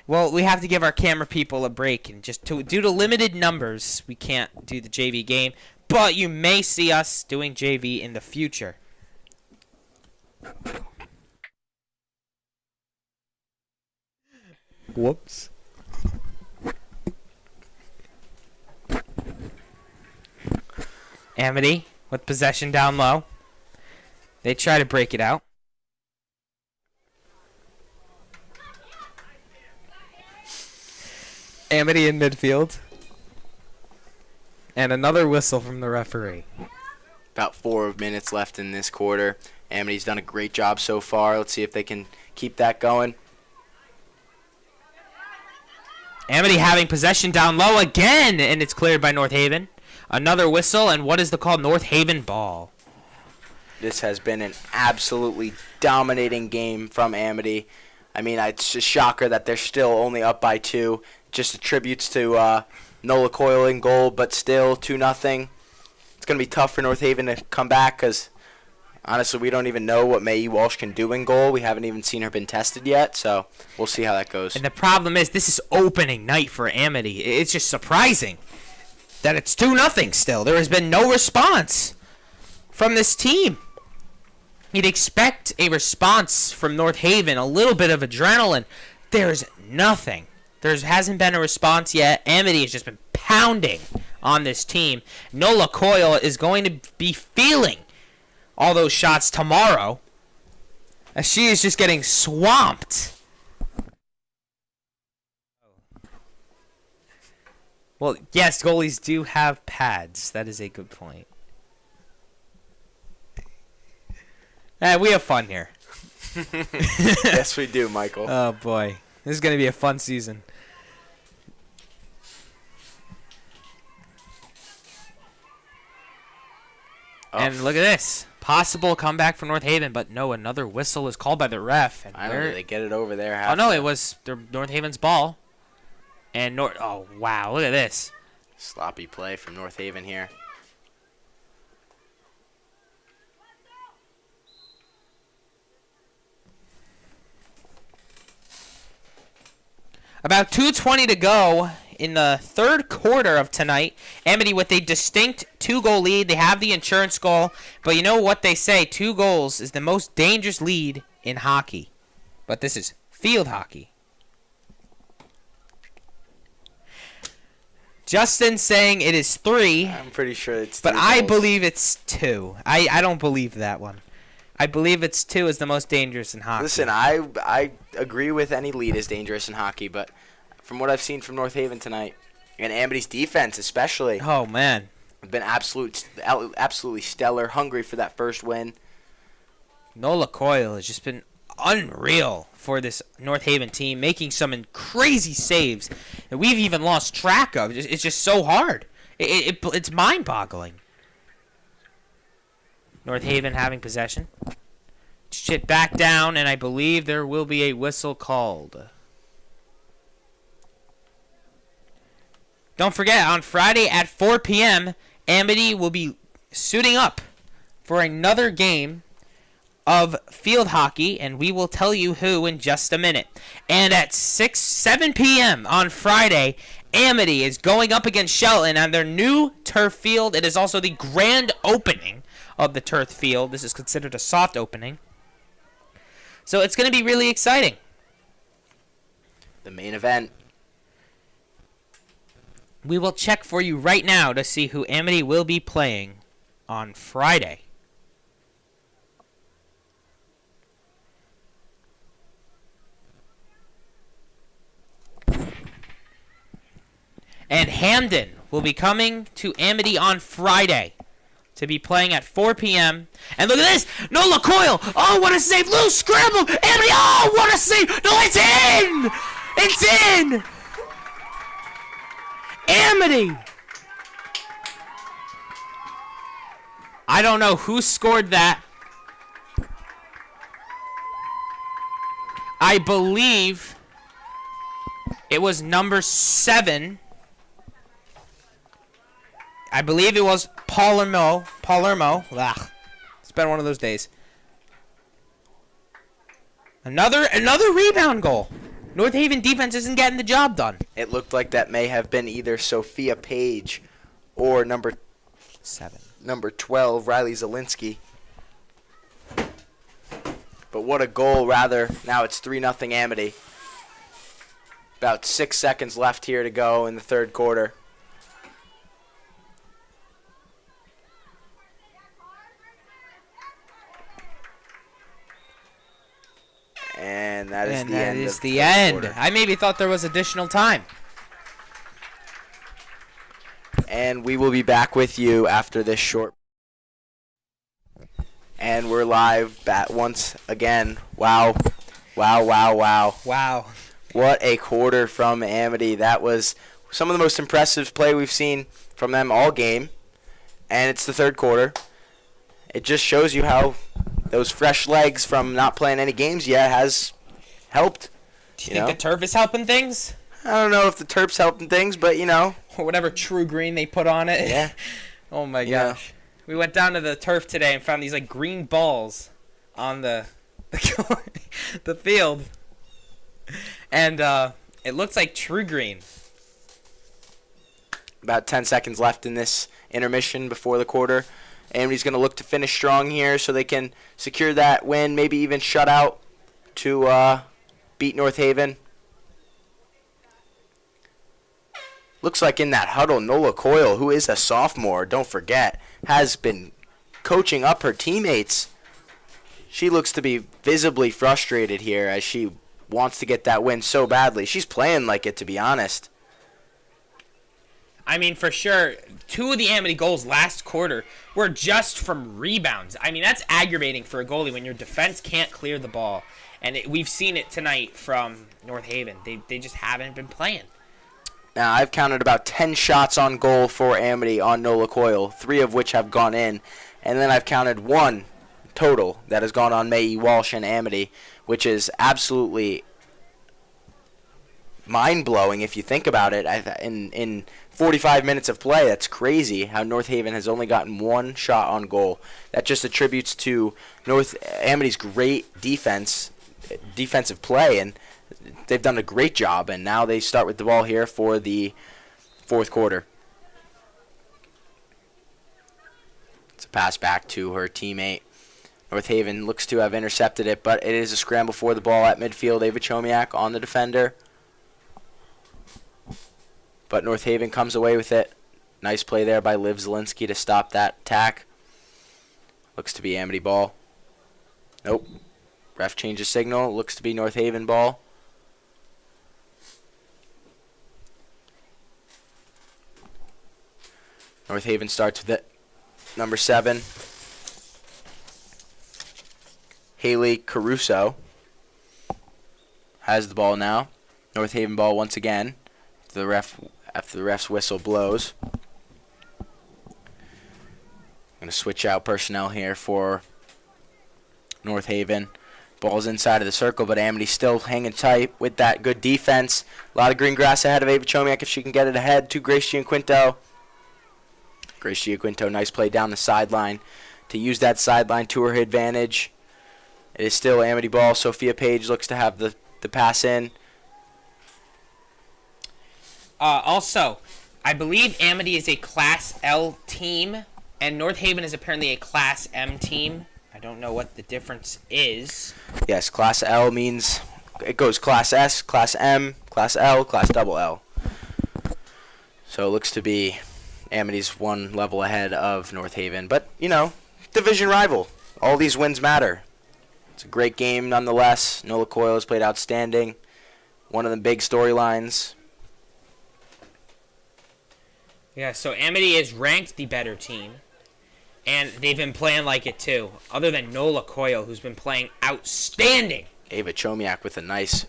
Well, we have to give our camera people a break, and just due to limited numbers, we can't do the JV game, but you may see us doing JV in the future. Whoops. Amity with possession down low. They try to break it out. Amity in midfield. And another whistle from the referee. About 4 minutes left in this quarter. Amity's done a great job so far. Let's see if they can keep that going. Amity having possession down low again, and it's cleared by North Haven. Another whistle, and what is the call? North Haven ball. This has been an absolutely dominating game from Amity. I mean, it's a shocker that they're still only up by 2. Just attributes to Nola Coyle in goal, but still 2-0. It's going to be tough for North Haven to come back because, honestly, we don't even know what Mae Walsh can do in goal. We haven't even seen her been tested yet, so we'll see how that goes. And the problem is this is opening night for Amity. It's just surprising that it's 2-0 still. There has been no response from this team. You'd expect a response from North Haven, a little bit of adrenaline. There's nothing. There hasn't been a response yet. Amity has just been pounding on this team. Nola Coyle is going to be feeling all those shots tomorrow, as she is just getting swamped. Well, yes, goalies do have pads. That is a good point. We have fun here. Yes, we do, Michael. Oh, boy. This is going to be a fun season. Oh. And look at this. Possible comeback for North Haven, but no, another whistle is called by the ref. And I don't know, they get it over there. Oh, no, it was North Haven's ball. And oh, wow, look at this. Sloppy play from North Haven here. About 2:20 to go in the third quarter of tonight. Amity with a distinct 2-goal lead. They have the insurance goal, but you know what they say, 2 goals is the most dangerous lead in hockey. But this is field hockey. Justin saying it is 3. I'm pretty sure it's 3 but goals. I believe it's 2. I don't believe that one. I believe it's 2 is the most dangerous in hockey. Listen, I agree with any lead is dangerous in hockey, but from what I've seen from North Haven tonight, and Amity's defense especially, oh man, been absolutely stellar, hungry for that first win. Nola Coyle has just been unreal for this North Haven team, making some crazy saves that we've even lost track of. It's just so hard. It's mind-boggling. North Haven having possession. Shit back down, and I believe there will be a whistle called. Don't forget, on Friday at 4 p.m., Amity will be suiting up for another game of field hockey, and we will tell you who in just a minute. And at 7 p.m. on Friday, Amity is going up against Shelton on their new turf field. It is also the grand opening of the turf field. This is considered a soft opening. So it's going to be really exciting. The main event. We will check for you right now to see who Amity will be playing on Friday. And Hamden will be coming to Amity on Friday to be playing at 4 p.m. And look at this! Nola Coyle! Oh, what a save! Loose scramble! Amity! Oh, what a save! No, it's in! It's in! Amity! I don't know who scored that. I believe it was number 7. I believe it was Palermo. Ugh. It's been one of those days. Another rebound goal. North Haven defense isn't getting the job done. It looked like that may have been either Sophia Page or number 12, Riley Zielinski. But what a goal, rather. Now it's 3-0 Amity. About 6 seconds left here to go in the third quarter. And that is the end. That is the end. Quarter. I maybe thought there was additional time. And we will be back with you after this short. And we're live once again. Wow. Wow, wow, wow. Wow. What a quarter from Amity. That was some of the most impressive play we've seen from them all game. And it's the third quarter. It just shows you how those fresh legs from not playing any games yet has helped. Do you think the turf is helping things? I don't know if the turf's helping things, but, you know. Or whatever true green they put on it. Yeah. Oh, my gosh. We went down to the turf today and found these, like, green balls on the field. And it looks like true green. About 10 seconds left in this intermission before the quarter. Amity's going to look to finish strong here so they can secure that win, maybe even shut out to beat North Haven. Looks like in that huddle, Nola Coyle, who is a sophomore, don't forget, has been coaching up her teammates. She looks to be visibly frustrated here as she wants to get that win so badly. She's playing like it, to be honest. I mean, for sure, 2 of the Amity goals last quarter were just from rebounds. I mean, that's aggravating for a goalie when your defense can't clear the ball. And we've seen it tonight from North Haven. They just haven't been playing. Now, I've counted about 10 shots on goal for Amity on Nola Coyle, 3 of which have gone in. And then I've counted 1 total that has gone on Mae Walsh and Amity, which is absolutely mind-blowing if you think about it. In 45 minutes of play, that's crazy how North Haven has only gotten 1 shot on goal. That just attributes to Amity's great defensive play, and they've done a great job. And now they start with the ball here for the 4th quarter. It's a pass back to her teammate. North Haven looks to have intercepted it, but it is a scramble for the ball at midfield. Ava Chomiak on the defender. But North Haven comes away with it. Nice play there by Liv Zielinski to stop that attack. Looks to be Amity ball. Nope. Ref changes signal. Looks to be North Haven ball. North Haven starts with it. Number 7. Haley Caruso has the ball now. North Haven ball once again. After the ref's whistle blows. I'm going to switch out personnel here for North Haven. Ball's inside of the circle, but Amity still hanging tight with that good defense. A lot of green grass ahead of Ava Chomiak if she can get it ahead to Grace Gianquinto. Grace Gianquinto, nice play down the sideline to use that sideline to her advantage. It is still Amity ball. Sophia Page looks to have the pass in. Also, I believe Amity is a Class L team, and North Haven is apparently a Class M team. I don't know what the difference is. Yes, Class L means it goes Class S, Class M, Class L, Class double L. So it looks to be Amity's 1 level ahead of North Haven. But, you know, division rival. All these wins matter. It's a great game nonetheless. Nola Coyle has played outstanding. One of the big storylines. Yeah, so Amity is ranked the better team, and they've been playing like it too, other than Nola Coyle, who's been playing outstanding. Ava Chomiak with a nice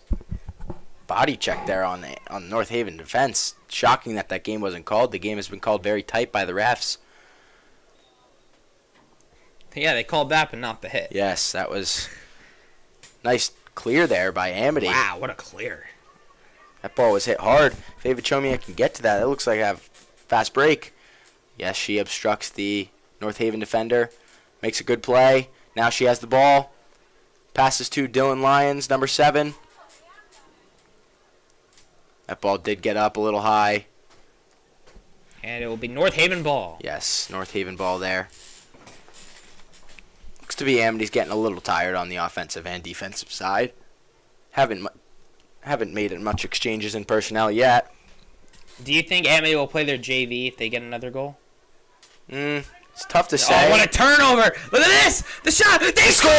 body check there on North Haven defense. Shocking that game wasn't called. The game has been called very tight by the refs. Yeah, they called that, but not the hit. Yes, that was nice clear there by Amity. Wow, what a clear. That ball was hit hard. If Ava Chomiak can get to that, it looks like I have fast break. Yes, she obstructs the North Haven defender. Makes a good play. Now she has the ball. Passes to Dylan Lyons, number 7. That ball did get up a little high. And it will be North Haven ball. Yes, North Haven ball there. Looks to be Amity's getting a little tired on the offensive and defensive side. Haven't made it much exchanges in personnel yet. Do you think Amity will play their JV if they get another goal? It's tough to say. Oh, what a turnover! Look at this! The shot! They score!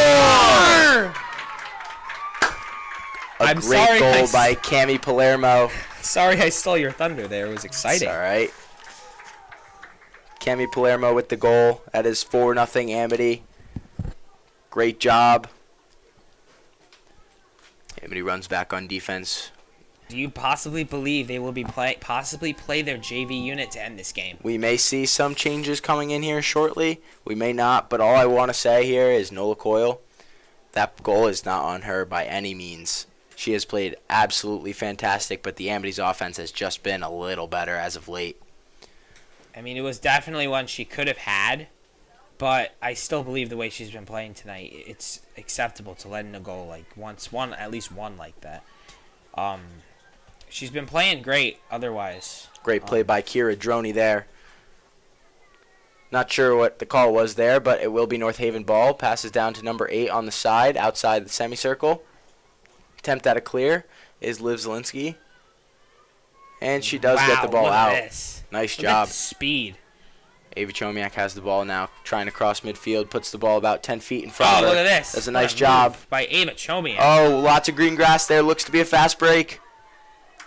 A great goal by Cami Palermo. Sorry I stole your thunder there. It was exciting. It's all right. Cami Palermo with the goal. That is 4-0 Amity. Great job. Amity runs back on defense. Do you possibly believe they will be possibly play their JV unit to end this game? We may see some changes coming in here shortly. We may not, but all I want to say here is Nola Coyle. That goal is not on her by any means. She has played absolutely fantastic, but the Amity's offense has just been a little better as of late. I mean, it was definitely one she could have had, but I still believe the way she's been playing tonight, it's acceptable to let in a goal like at least one like that. She's been playing great otherwise. Great play by Kira Droney there. Not sure what the call was there, but it will be North Haven ball. Passes down to number 8 on the side, outside the semicircle. Attempt at a clear is Liv Zielinski. And she does get the ball out. This. Nice Look job. at the speed. Ava Chomiak has the ball now, trying to cross midfield, puts the ball about 10 feet in front of her. Oh, look at this. Does a nice job. By Ava Chomiak. Oh, lots of green grass there. Looks to be a fast break.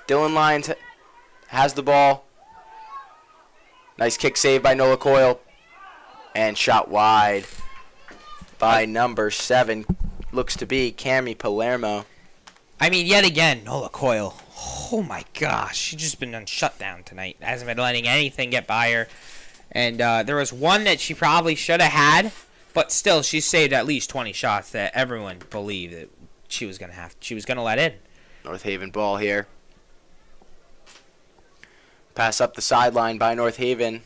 Dylan Lyons has the ball. Nice kick save by Nola Coyle. And shot wide by number 7. Looks to be Cami Palermo. I mean, yet again, Nola Coyle. Oh, my gosh. She's just been on shutdown tonight. Hasn't been letting anything get by her. And there was one that she probably should have had. But still, she saved at least 20 shots that everyone believed that she was going to let in. North Haven ball here. Pass up the sideline by North Haven.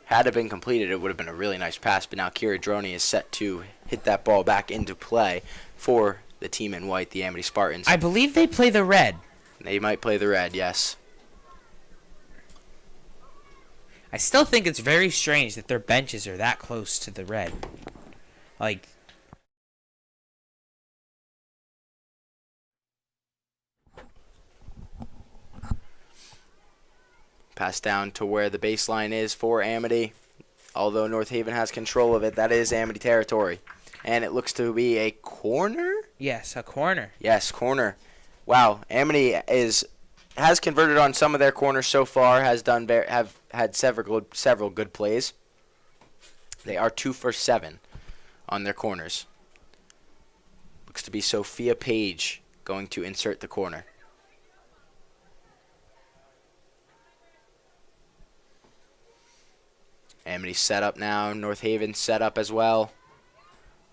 Had it been completed, it would have been a really nice pass, but now Kira Droney is set to hit that ball back into play for the team in white, the Amity Spartans. I believe they play the red. They might play the red, yes. I still think it's very strange that their benches are that close to the red. Like, pass down to where the baseline is for Amity. Although North Haven has control of it, that is Amity territory. And it looks to be a corner? yes, a corner. Yes, corner. Wow, Amity has converted on some of their corners so far, have had several good plays. They are 2 for 7 on their corners. Looks to be Sophia Page going to insert the corner. Amity set up now. North Haven set up as well.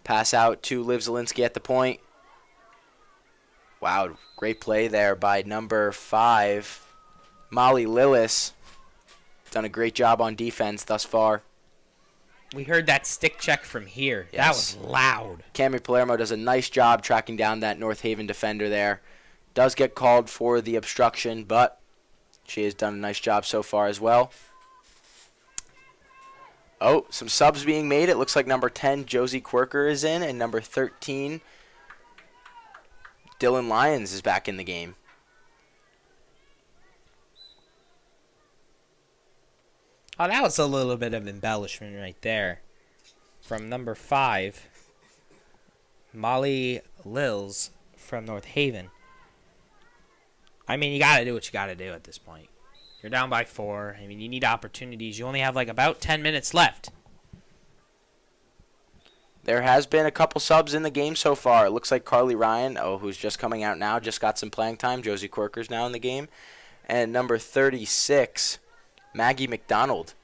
Pass out to Liv Zielinski at the point. Wow, great play there by number 5, Molly Lillis. Done a great job on defense thus far. We heard that stick check from here. Yes. That was loud. Cami Palermo does a nice job tracking down that North Haven defender there. Does get called for the obstruction, but she has done a nice job so far as well. Oh, some subs being made. It looks like number 10, Josie Quirker, is in, and number 13, Dylan Lyons, is back in the game. Oh, that was a little bit of embellishment right there. From number 5, Molly Lils from North Haven. I mean, you got to do what you got to do at this point. You're down by 4. I mean, you need opportunities. You only have like about 10 minutes left. There has been a couple subs in the game so far. It looks like Carly Ryan, who's just coming out now, just got some playing time. Josie Quirker's now in the game. And number 36, Maggie McDonald,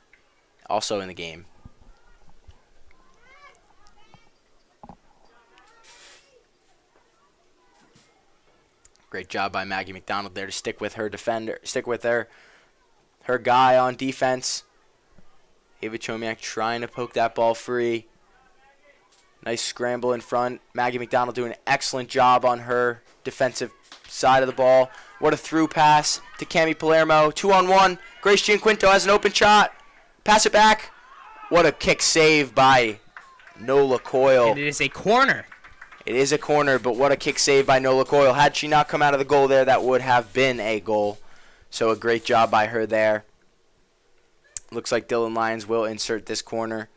also in the game. Great job by Maggie McDonald there to stick with her defender, stick with her guy on defense. Ava Chomiak trying to poke that ball free. Nice scramble in front. Maggie McDonald doing an excellent job on her defensive side of the ball. What a through pass to Cami Palermo. 2-on-1. Grace Gianquinto has an open shot. Pass it back. What a kick save by Nola Coyle. And it is a corner. It is a corner, but what a kick save by Nola Coyle. Had she not come out of the goal there, that would have been a goal. So a great job by her there. Looks like Dylan Lyons will insert this corner.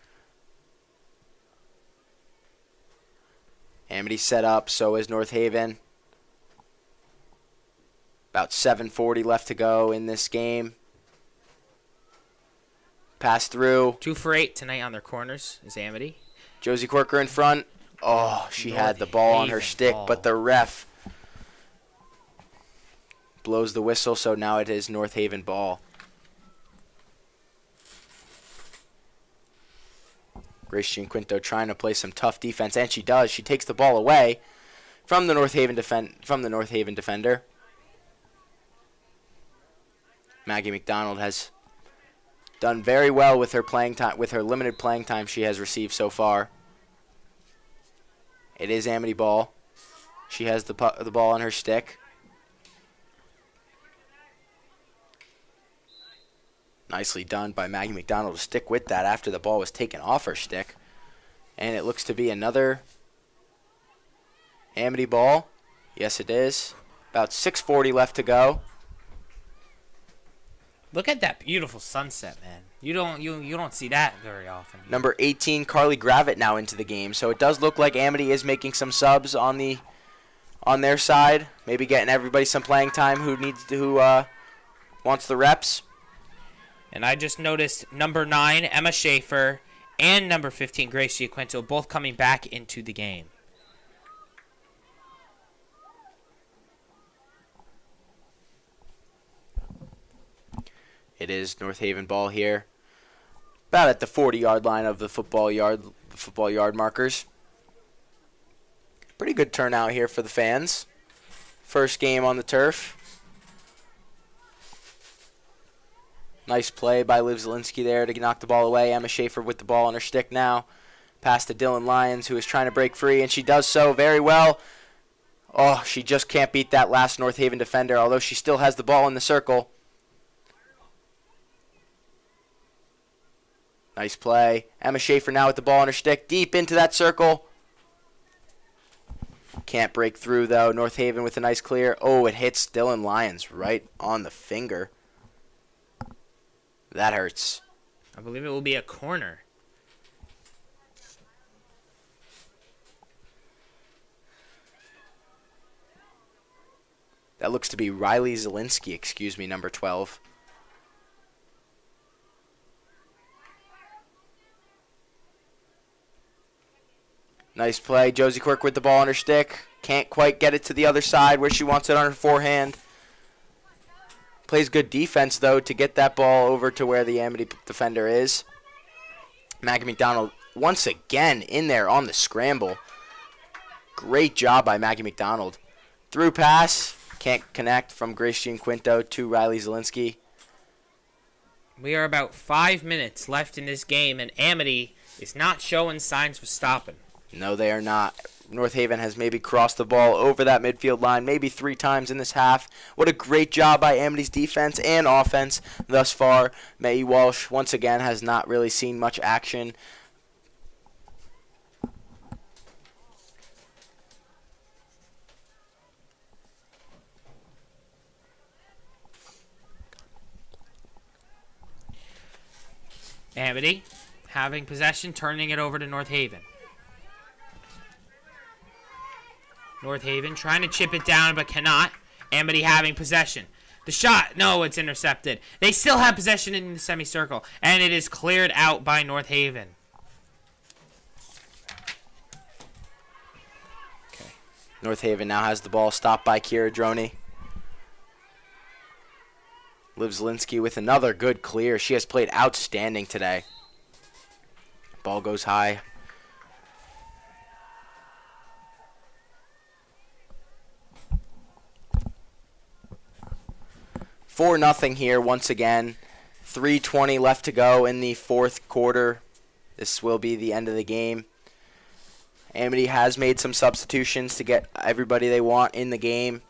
Amity set up, so is North Haven. About 7:40 left to go in this game. Pass through. 2 for 8 tonight on their corners is Amity. Josie Quirker in front. Oh, she had the ball on her stick, but the ref blows the whistle, so now it is North Haven ball. Grace Gianquinto trying to play some tough defense, and she does. She takes the ball away from the North Haven defender. Maggie McDonald has done very well with her playing time, with her limited playing time she has received so far. It is Amity ball. She has the ball on her stick. Nicely done by Maggie McDonald to stick with that after the ball was taken off her stick. And it looks to be another Amity ball. Yes, it is. About 6:40 left to go. Look at that beautiful sunset, man. You don't see that very often. Number 18, Carly Gravitt, now into the game. So it does look like Amity is making some subs on their side. Maybe getting everybody some playing time who wants the reps. And I just noticed number 9, Emma Schaefer, and number 15, Grace Giaquinto, both coming back into the game. It is North Haven ball here, about at the 40-yard line of the football yard markers. Pretty good turnout here for the fans. First game on the turf. Nice play by Liv Zielinski there to knock the ball away. Emma Schaefer with the ball on her stick now. Pass to Dylan Lyons, who is trying to break free, and she does so very well. Oh, she just can't beat that last North Haven defender, although she still has the ball in the circle. Nice play. Emma Schaefer now with the ball on her stick, deep into that circle. Can't break through, though. North Haven with a nice clear. Oh, it hits Dylan Lyons right on the finger. That hurts. I believe it will be a corner. That looks to be Riley Zielinski, number 12. Nice play. Josie Quirk with the ball on her stick. Can't quite get it to the other side where she wants it on her forehand. Plays good defense, though, to get that ball over to where the Amity defender is. Maggie McDonald once again in there on the scramble. Great job by Maggie McDonald. Through pass. Can't connect from Grace Giaquinto to Riley Zielinski. We are about 5 minutes left in this game, and Amity is not showing signs of stopping. No, they are not. North Haven has maybe crossed the ball over that midfield line maybe 3 times in this half. What a great job by Amity's defense and offense thus far. Mae Walsh, once again, has not really seen much action. Amity having possession, turning it over to North Haven. North Haven trying to chip it down but cannot. Amity having possession. The shot, no, it's intercepted. They still have possession in the semicircle, and it is cleared out by North Haven. Okay. North Haven now has the ball stopped by Kira Droney. Liv Zielinski with another good clear. She has played outstanding today. Ball goes high. For nothing here once again. 3:20 left to go in the fourth quarter. This will be the end of the game. Amity has made some substitutions to get everybody they want in the game.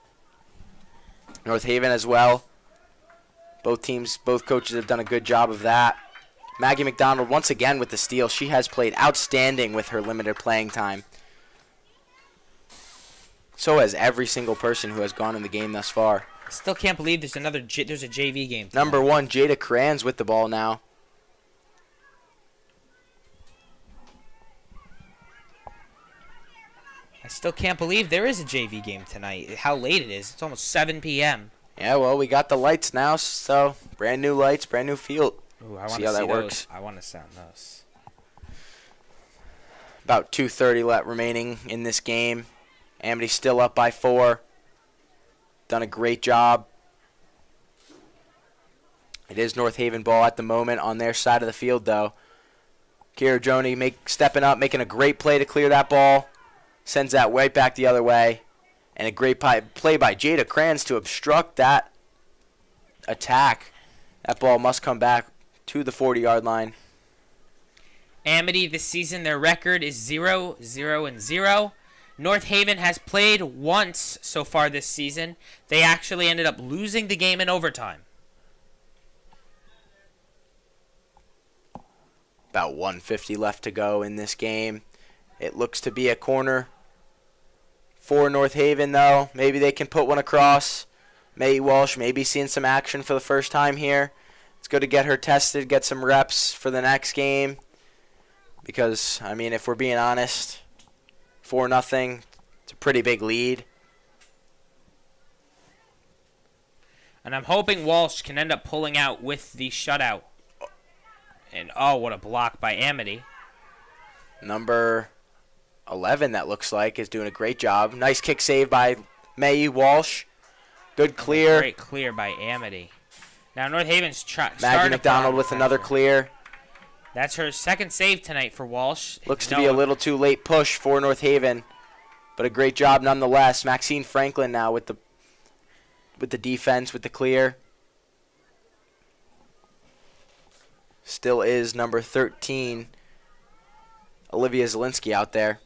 North Haven as well. Both teams, both coaches have done a good job of that. Maggie McDonald once again with the steal. She has played outstanding with her limited playing time. So has every single person who has gone in the game thus far. Still can't believe there's a JV game tonight. Number 1, Jada Kranz with the ball now. I still can't believe there is a JV game tonight. How late it is. It's almost 7 p.m. Yeah, well, we got the lights now, so brand new lights, brand new field. Ooh, I see how that works. I want to sound those. About 2:30 left remaining in this game. Amity still up by 4. Done a great job. It is North Haven ball at the moment on their side of the field, though. Kira Droney stepping up, making a great play to clear that ball. Sends that right back the other way. And a great play by Jada Kranz to obstruct that attack. That ball must come back to the 40-yard line. Amity this season, their record is 0-0-0. North Haven has played once so far this season. They actually ended up losing the game in overtime. About 1:50 left to go in this game. It looks to be a corner for North Haven, though. Maybe they can put one across. Mae Walsh maybe seeing some action for the first time here. It's good to get her tested, get some reps for the next game. Because, I mean, if we're being honest, 4-0, it's a pretty big lead. And I'm hoping Walsh can end up pulling out with the shutout. And, oh, what a block by Amity. Number 11, that looks like, is doing a great job. Nice kick save by May Walsh. Good clear. Great clear by Amity. Now North Haven's Maggie McDonald with another clear. That's her second save tonight for Walsh. Looks to be a little too late push for North Haven, but a great job nonetheless. Maxine Franklin now with the defense, with the clear. Still is number 13, Olivia Zielinski out there.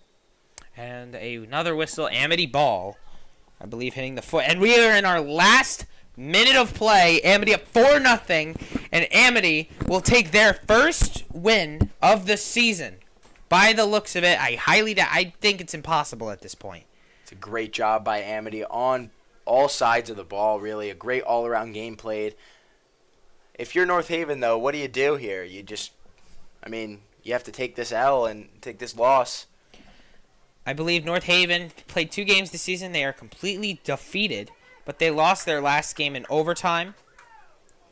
And another whistle, Amity ball, I believe, hitting the foot. And we are in our last minute of play. Amity up 4-0, and Amity will take their first win of the season. By the looks of it, I think it's impossible at this point. It's a great job by Amity on all sides of the ball, really. A great all-around game played. If you're North Haven, though, what do you do here? You have to take this L and take this loss. I believe North Haven played 2 games this season. They are completely defeated, but they lost their last game in overtime.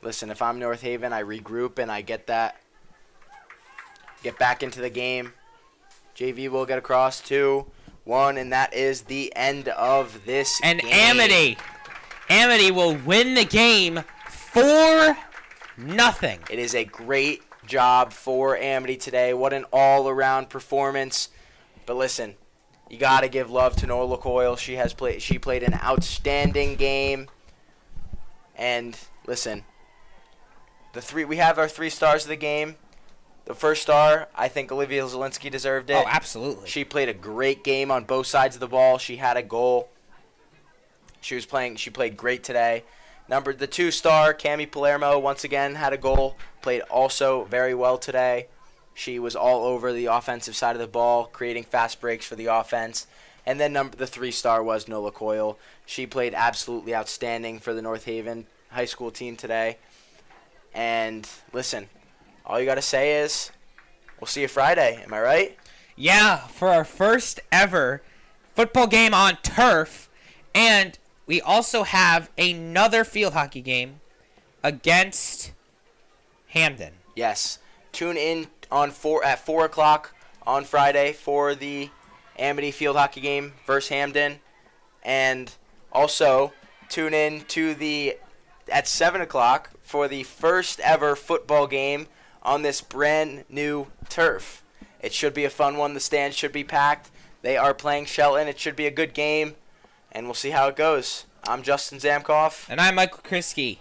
Listen, if I'm North Haven, I regroup and I get back into the game. JV will get across 2-1, and that is the end of this game. And Amity will win the game 4-0. It is a great job for Amity today. What an all-around performance. But listen, you got to give love to Nola Coyle. She played an outstanding game. And listen, we have our 3 stars of the game. The first star, I think Olivia Zielinski deserved it. Oh, absolutely. She played a great game on both sides of the ball. She had a goal. She played great today. The 2-star, Cami Palermo, once again had a goal. Played also very well today. She was all over the offensive side of the ball, creating fast breaks for the offense. And then the 3-star was Nola Coyle. She played absolutely outstanding for the North Haven high school team today. And listen, all you got to say is we'll see you Friday. Am I right? Yeah, for our first ever football game on turf. And we also have another field hockey game against Hamden. Yes. Tune in at 4 o'clock on Friday for the Amity field hockey game versus Hamden. And also tune in at 7 o'clock for the first ever football game on this brand new turf. It should be a fun one. The stands should be packed. They are playing Shelton. It should be a good game. And we'll see how it goes. I'm Justin Zamkoff. And I'm Michael Kriski.